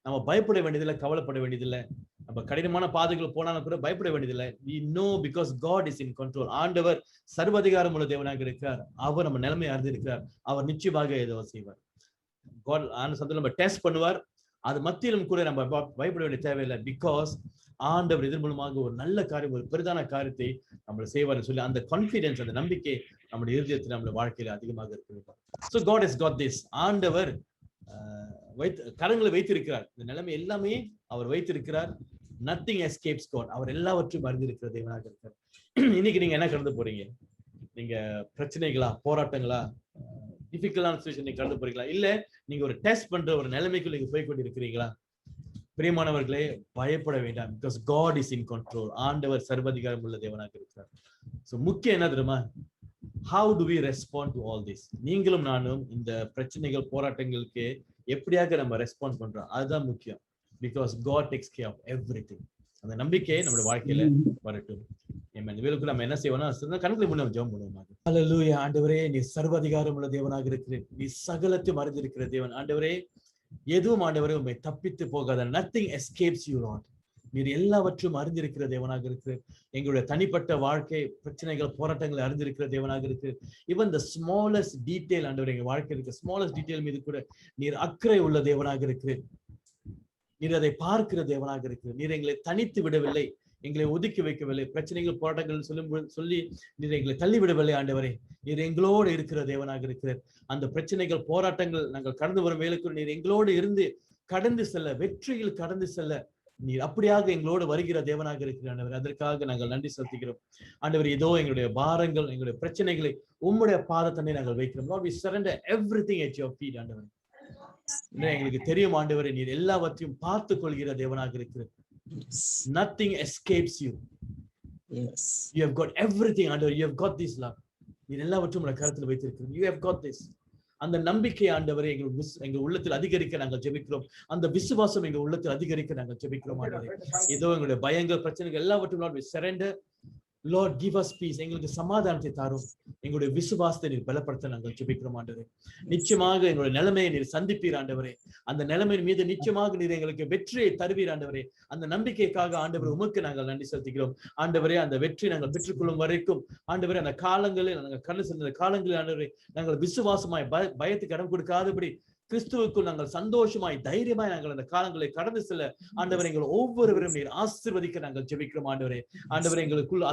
நம்ம பயப்பட வேண்டியதில்லை, கவலைப்பட வேண்டியதில்லை. நம்ம கடினமான பாதைகள் போனாலும் கூட பயப்பட வேண்டியதில்லை. we know because God is in control. ஆண்டவர் சர்வதிகாரம் உள்ள தேவனாக இருக்கிறார். அவர் நம்ம நிலைமையை அறிந்திருக்கிறார். அவர் நிச்சயமாக ஏதோ செய்வார். God நம்ம டெஸ்ட் பண்ணுவார். அது மத்தியிலும் கூட நம்ம பயப்பட வேண்டிய தேவையில்லை. பிகாஸ் ஆண்டவர் இதன் மூலமாக ஒரு நல்ல காரியம், ஒரு பெரிதான காரியத்தை நம்மளை செய்வார்னு சொல்லி அந்த கான்பிடன்ஸ், அந்த நம்பிக்கை நம்முடைய இருதயத்தில், நம்முடைய வாழ்க்கையில அதிகமாக இருக்கிறது. So God has got this. ஆண்டவர் கரங்களை வைத்திருக்கிறார். இந்த நிலைமை எல்லாமே அவர் வைத்திருக்கிறார். Nothing escapes God. அவர் எல்லாவற்றையும் அறிந்திருக்கிற தேவனாக இருக்கார். இன்னைக்கு நீங்க என்ன கடந்து போறீங்க? நீங்க பிரச்சனைகளா, போராட்டங்களா, டிஃபிகல்ட்டான சிச்சுவேஷன் நீங்க கடந்து போறீங்களா? இல்ல நீங்க ஒரு டெஸ்ட் பண்ற ஒரு நிலைமைக்கு நீங்க போய் கொண்டு இருக்கிறீங்களா? பிரியமானவர்களே, பயப்பட வேண்டாம். Because God is in control. ஆண்டவர் சர்வாதிகாரம் உள்ள தேவனாக இருக்கிறார். சோ முக்கியம் என்ன தெரியுமா? How do we respond to all this? நீங்களும் நானும் இந்த பிரச்சனைகள், போராட்டங்களுக்கு எப்படியாக நம்ம ரெஸ்பாண்ட் பண்றோம், அதுதான் முக்கியம். Because God takes care of everything. அந்த நம்பிக்கை நம்மளுடைய வாழ்க்கையில வரட்டும். இந்த வேளைக்கு நம்ம என்ன செய்வோம்னா, கண்களை மூடி நம்ம ஜெபம் பண்ணுவோம். ஹல்லேலூயா. ஆண்டவரே, நீ சர்வாதிகாரம் உள்ள தேவனாக இருக்கிறீர். நீ சகலத்தையும் அறிந்திருக்கிற தேவன். ஆண்டவரே, எதுவும் ஆண்டவரே உம்மை தப்பித்து போகாத. nothing escapes you, Lord. நீர் எல்லாவற்றையும் அறிந்திருக்கிற தேவனாக இருக்கு. எங்களுடைய தனிப்பட்ட வாழ்க்கை பிரச்சனைகள், போராட்டங்களை அறிந்திருக்கிற தேவனாக இருக்கு. ஈவன் த ஸ்மாலஸ்ட் டீடைல் ஆண்டவர் எங்க வாழ்க்கை இருக்கு, ஸ்மாலஸ்ட் டீடைல் மீது கூட நீர் அக்கறை உள்ள தேவனாக இருக்கு. நீர் அதை பார்க்கிற தேவனாக இருக்கு. நீர் எங்களை தனித்து விடவில்லை, எங்களை ஒதுக்கி வைக்கவில்லை. பிரச்சனைகள், போராட்டங்கள் சொல்லி நீர் எங்களை தள்ளிவிடவில்லை. ஆண்டவரே, நீர் எங்களோடு இருக்கிற தேவனாக இருக்கிறார். அந்த பிரச்சனைகள், போராட்டங்கள் நாங்கள் கடந்து வரும் வேலைக்கு நீர் எங்களோடு இருந்து கடந்து செல்ல, வெற்றியில் கடந்து செல்ல நீர் அப்படியாக எங்களோடு வருகிற தேவனாக இருக்கிற ஆண்டவர். அதற்காக நாங்கள் நன்றி செலுத்துகிறோம். ஆண்டவர், இதோ எங்களுடைய பாரங்கள், எங்களுடைய பிரச்சனைகளை உம்முடைய பாதத்தண்டை நாங்கள் வைக்கிறோம். Lord, we surrender everything at your feet. ஆண்டவர், எங்களுக்கு தெரியும் ஆண்டவரே, நீர் எல்லாவற்றையும் பார்த்துக் கொள்கிற தேவனாக இருக்கிறார். Nothing escapes you. Yes. You have got everything, ஆண்டவர். You have got this, Lord. நீர் எல்லாவற்றையும் உடைய கரத்தில் வைத்திருக்கிறீர். You have got this. அந்த நம்பிக்கை ஆண்டவரே எங்க உள்ளத்தில் அதிகரிக்க நாங்கள் ஜெபிக்கிறோம். அந்த விசுவாசம் எங்க உள்ளத்தில் அதிகரிக்க நாங்கள் ஜெபிக்கிறோம் ஆண்டவரே. ஏதோ எங்களுடைய பயங்கள், பிரச்சனைகள் எல்லாவற்றையும் Lord, we surrender. Lord, give us peace. எங்களுக்கு சமாதானத்தை தாரும். எங்களுடைய விசுவாசத்தை நீர் பலப்படுத்த நாங்கள் ஜெபிக்கிறோம் ஆண்டவரே. நிச்சயமாக எங்களுடைய நிலைமையை நீர் சந்திப்பீர் ஆண்டவரே. அந்த நிலைமையின் மீது நிச்சயமாக நீர் எங்களுக்கு வெற்றியை தருவீர் ஆண்டவரே. அந்த நம்பிக்கைக்காக ஆண்டவரே உமக்கு நாங்கள் நன்றி செலுத்துகிறோம் ஆண்டவரே. அந்த வெற்றி நாங்கள் பெற்றுக்கொள்ளும் வரைக்கும் ஆண்டவரே, அந்த காலங்களில் நாங்கள் கண்ணு சென்ற காலங்களில் ஆண்டவரே, நாங்கள் விசுவாசமாய் பயத்துக்கு இடம் கொடுக்காதபடி கிறிஸ்துவுக்குள் நாங்கள் சந்தோஷமாய், தைரியமாய் நாங்கள் அந்த காலங்களை கடந்து செல்ல ஆண்டவரை எங்கள் ஒவ்வொருவரும் நீர் ஆசீர்வதிக்க நாங்கள் ஜெபிக்கிறோம் ஆண்டவரே. ஆண்டவரை எங்களுக்குள்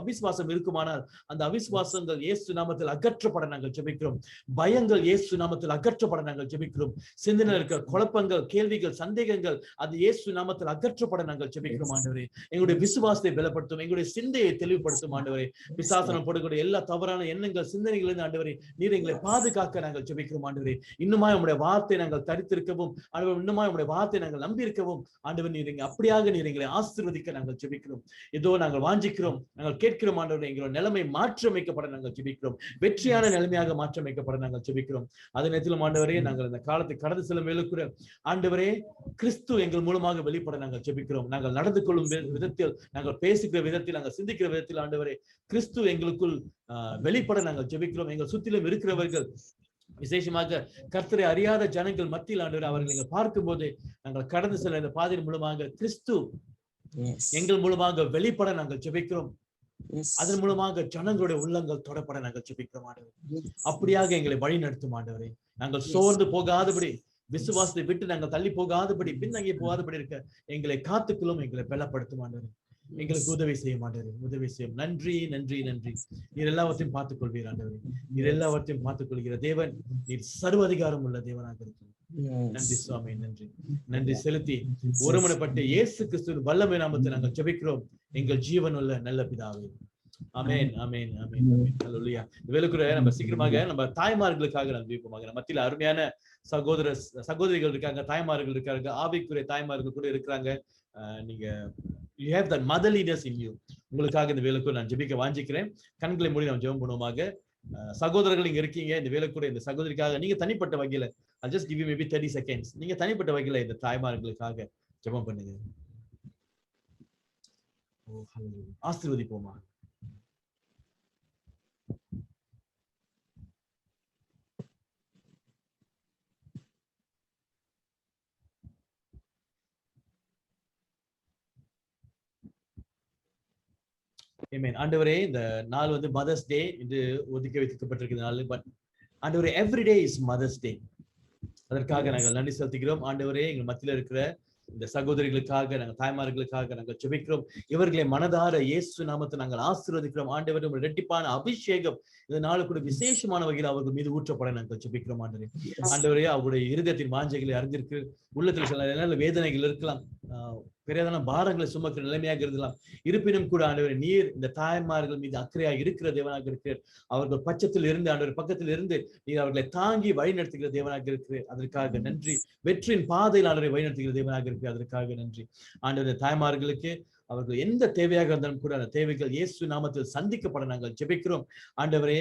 அவிசுவாசம் இருக்குமானால் அந்த அவிசுவாசங்கள் இயேசு நாமத்தில் அகற்றப்பட நாங்கள் ஜெபிக்கிறோம். பயங்கள் இயேசு நாமத்தில் அகற்றப்பட நாங்கள் ஜெபிக்கிறோம். சிந்தனை இருக்கிற குழப்பங்கள், கேள்விகள், சந்தேகங்கள் அது இயேசு நாமத்தில் அகற்றப்பட நாங்கள் ஜெபிக்கிறோம் ஆண்டவரே. எங்களுடைய விசுவாசத்தை பலப்படுத்தும், எங்களுடைய சிந்தையை தெளிவுபடுத்தும் ஆண்டவரே. பிசாசனம் போடக்கூடிய எல்லா தவறான எண்ணங்கள், சிந்தனைகளிலிருந்து ஆண்டவரே நீர் எங்களை பாதுகாக்க நாங்கள் ஜெபிக்கிறோம் ஆண்டவரே. இன்னுமா உங்களுடைய வார்த்தை நாங்கள் தரித்திருக்கவும் ஆண்டவர், இன்னுமா உங்களுடைய வார்த்தை நாங்கள் நம்பி இருக்கவும் ஆண்டவர் நீர் அப்படியாக நீர் எங்களை ஆசீர்வதிக்க நாங்கள் ஜெபிக்கிறோம். இதோ நாங்கள் வாஞ்சிக்கிறோம், நாங்கள் கேட்கிறோம் ஆண்டவரே. எங்களோட நிலைமை மாற்றமைக்கப்பட நாங்கள் ஜெபிக்கிறோம். வெற்றியான நிலைமையாக மாற்றமைக்கப்பட நாங்கள் ஜெபிக்கிறோம். அதே நேரத்திலும் ஆண்டவரே, நாங்கள் இந்த காலத்தை கடந்து செல்லும் வேலைக்குற ஆண்டவரே, கிறிஸ்து எங்கள் மூலமாக வெளிப்பட நாங்கள் ஜெபிக்கிறோம். நாங்கள் நடந்து கொள்ளும் விதத்தில், நாங்கள் பேசுகிற விதத்தில், நாங்கள் சிந்திக்கிற விதத்தில் ஆண்டவரே கிறிஸ்து எங்களுக்குள் வெளிப்பட நாங்கள் ஜெபிக்கிறோம். எங்கள் சுற்றிலும் இருக்கிறவர்கள், விசேஷமாக கர்த்தரை அறியாத ஜனங்கள் மத்தியில் ஆண்டவர் அவர்கள் நீங்கள் பார்க்கும் போது நாங்கள் கடந்து செல்ல இந்த பாதையின் மூலமாக கிறிஸ்து எங்கள் மூலமாக வெளிப்பட நாங்கள் ஜெபிக்கிறோம். அதன் மூலமாக ஜனங்களுடைய உள்ளங்கள் தொடப்பட நாங்கள் ஜெபிக்கிறோம் ஆண்டவரே. அப்படியாக எங்களை வழி நடத்தும் ஆண்டவரே. நாங்கள் சோர்ந்து போகாதபடி, விசுவாசத்தை விட்டு நாங்கள் தள்ளி போகாதபடி, பின்னங்கி போகாதபடி இருக்க எங்களை காத்துக்குள்ளும், எங்களை பலப்படுத்தும் ஆண்டவரே. எங்களுக்கு உதவி செய்ய மாட்டேன், உதவி செய்யும். நன்றி நன்றி நன்றி. நீர் எல்லாவற்றையும் பார்த்துக் கொள்வீர் ஆண்டவரே. நீர் எல்லாவற்றையும் பார்த்துக் கொள்கிற தேவன், நீர் சர்வ அதிகாரம் உள்ள தேவனாக இருக்கிறீர். நன்றி சுவாமி, நன்றி நன்றி செலுத்தி ஒருமனப்பட்ட இயேசு கிறிஸ்துவின் வல்லமை நாமத்தை நாங்கள் ஜெபிக்கிறோம் எங்கள் ஜீவனுள்ள நல்ல பிதாவே. ஆமென் ஆமென் ஆமென் ஆமென். ஹல்லேலூயா. வேலைக்குற நம்ம சீக்கிரமாக நம்ம தாய்மார்களுக்காக நம்ம ஜெபிப்போமாக. நம்ம மத்தியில அருமையான சகோதரிகள் இருக்காங்க, தாய்மார்கள் இருக்காங்க, ஆவிக்குரிய தாய்மார்கள் கூட இருக்கிறாங்க. நீங்க you have that mother leaders in you. உங்களுக்காக இந்த வேலைக்கு நான் ஜெபிக்க வாஞ்சிக்கிறேன். கண்களை மூடி நாம் ஜெபம் பண்ணுவோமாக. சகோதரர்கள் இங்க இருக்கீங்க, இந்த வேலைக்கூட இந்த சகோதரிக்காக நீங்க தனிப்பட்ட வகையில I'll just give you maybe 30 seconds. நீங்க தனிப்பட்ட வகையில இந்த தாய்மார்களுக்காக ஜெபம் பண்ணுங்க. ஓ ஹல்லேலூயா. ஆசீர்வதிப்போமா. Amen. ஆண்டவரே, இந்த நாள் வந்து மதர்ஸ் டே என்று ஒதுக்கி வைக்கப்பட்டிருக்கிற நாள். பட் ஆண்டவரே, every day is mother's day. அதற்காக நாங்கள் நன்றி செலுத்துகிறோம் ஆண்டவரே. எங்கள் மத்தியில இருக்கிற இந்த சகோதரிகளுக்காக, நாங்கள் தாய்மார்களுக்காக நாங்கள் ஜெபிக்கிறோம். இவர்களை மனதார இயேசு நாமத்தை நாங்கள் ஆசீர்வதிக்கிறோம் ஆண்டவரே. ஒரு இரட்டிப்பான அபிஷேகம் இந்த நாள் கூட விசேஷமான வகையில் அவர்கள் மீது ஊற்றப்பட நாங்கள் ஜெபிக்கிறோம் ஆண்டவரே. ஆண்டவரே, அவருடைய இருதயத்தின் வாஞ்சைகளை அறிந்திருக்கு, உள்ளத்தில் சில வேதனைகள் இருக்கலாம், பெரிதான பாரங்களை சுமக்கிற நிலைமையாக இருக்கலாம். இருப்பினும் கூட ஆண்டவரே, நீர் இந்த தாய்மார்கள் மீது அக்கறையாக இருக்கிற தேவனாக இருக்கிறார். அவர்கள் பட்சத்தில் இருந்து ஆண்டவர் பக்கத்தில் இருந்து நீர் அவர்களை தாங்கி வழிநடத்துகிற தேவனாக இருக்கிறார். அதற்காக நன்றி. வெற்றியின் பாதையில் ஆண்டவரை வழிநடத்துகிற தேவனாக இருக்கிறார். அதற்காக நன்றி ஆண்டவரே. தாய்மார்களுக்கு அவர்கள் எந்த தேவையாக இருந்தாலும் கூட அந்த தேவைகள் இயேசு நாமத்தில் சந்திக்கப்பட நாங்கள் ஜெபிக்கிறோம். ஆண்டவரே,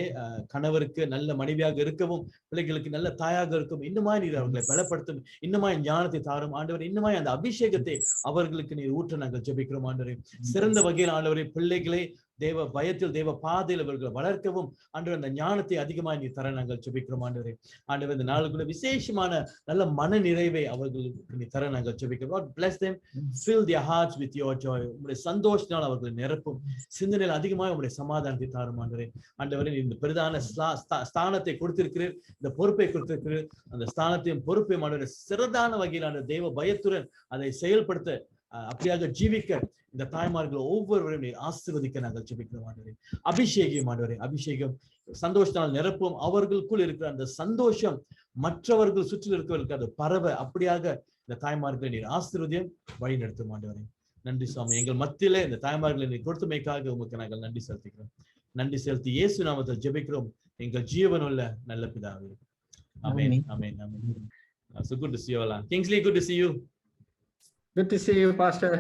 கணவருக்கு நல்ல மனைவியாக இருக்கவும், பிள்ளைகளுக்கு நல்ல தாயாக இருக்கும், இன்னுமாய் நீர் அவர்களை பலப்படுத்தும், இன்னுமாய் ஞானத்தை தாரும் ஆண்டவர், இன்னுமாய் அந்த அபிஷேகத்தை அவர்களுக்கு நீர் ஊற்ற நாங்கள் ஜெபிக்கிறோம் ஆண்டவரே. சிறந்த வகையில் ஆண்டவரே, பிள்ளைகளை தேவ பயத்தில் தேவ பாதையில் அவர்களை வளர்க்கவும் ஆண்டவர் அந்த ஞானத்தை அதிகமாக நீ தர நாங்கள் ஜெபிக்கிறோம் ஆண்டவரே. ஆண்டவர் இந்த நாளுக்குள்ள விசேஷமான நல்ல மன நிறைவை அவர்களுக்கு நீ தர நாங்கள் ஜெபிக்கிறோம். God bless them, fill their hearts with your joy. உங்களுடைய சந்தோஷத்தினால் அவர்களை நிரப்பும், சிந்தனையில் அதிகமாக உங்களுடைய சமாதானத்தை தாரும் ஆண்டவரே. ஆண்டவரே, இந்த பெரிதான ஸ்தானத்தை கொடுத்திருக்கிறீர், இந்த பொறுப்பை கொடுத்திருக்கிறீர். அந்த ஸ்தானத்தையும் பொறுப்பையும் ஆண்டவரே சிறந்தான வகையிலான தேவ பயத்துடன் அதை செயல்படுத்த, அப்படியாக ஜீவிக்க இந்த தாய்மார்கள் ஒவ்வொருவரையும் நீர் ஆசீர்வதிக்க நாங்கள் ஜெபிக்கிறோம் ஆண்டவரே. அபிஷேகம் ஆண்டவரே, அபிஷேகம் சந்தோஷத்தால் நிரப்பும். அவர்களுக்குள் இருக்கிற அந்த சந்தோஷம் மற்றவர்கள் சுற்றில் இருக்கிறவர்களுக்கு அது பரவ, அப்படியாக இந்த தாய்மார்களை நீர் ஆசீர்வதியும் வழி நடத்தும் ஆண்டவரே. நன்றி சுவாமி. எங்கள் மத்தியில இந்த தாய்மார்களை நீர் கொடுத்தமைக்காக உமக்கு நாங்கள் நன்றி செலுத்துகிறோம். நன்றி செலுத்தி இயேசு நாமத்தில் ஜெபிக்கிறோம் எங்கள் ஜீவனுள்ள நல்ல பிதாவே. ஆமென், ஆமென், ஆமென். So good to see you all. Kingsley, good to see you. Good to see you, Pastor.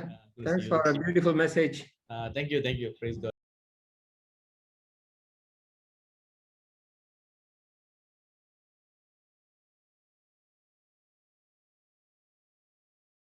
Thanks for a beautiful message. Thank you. Praise God.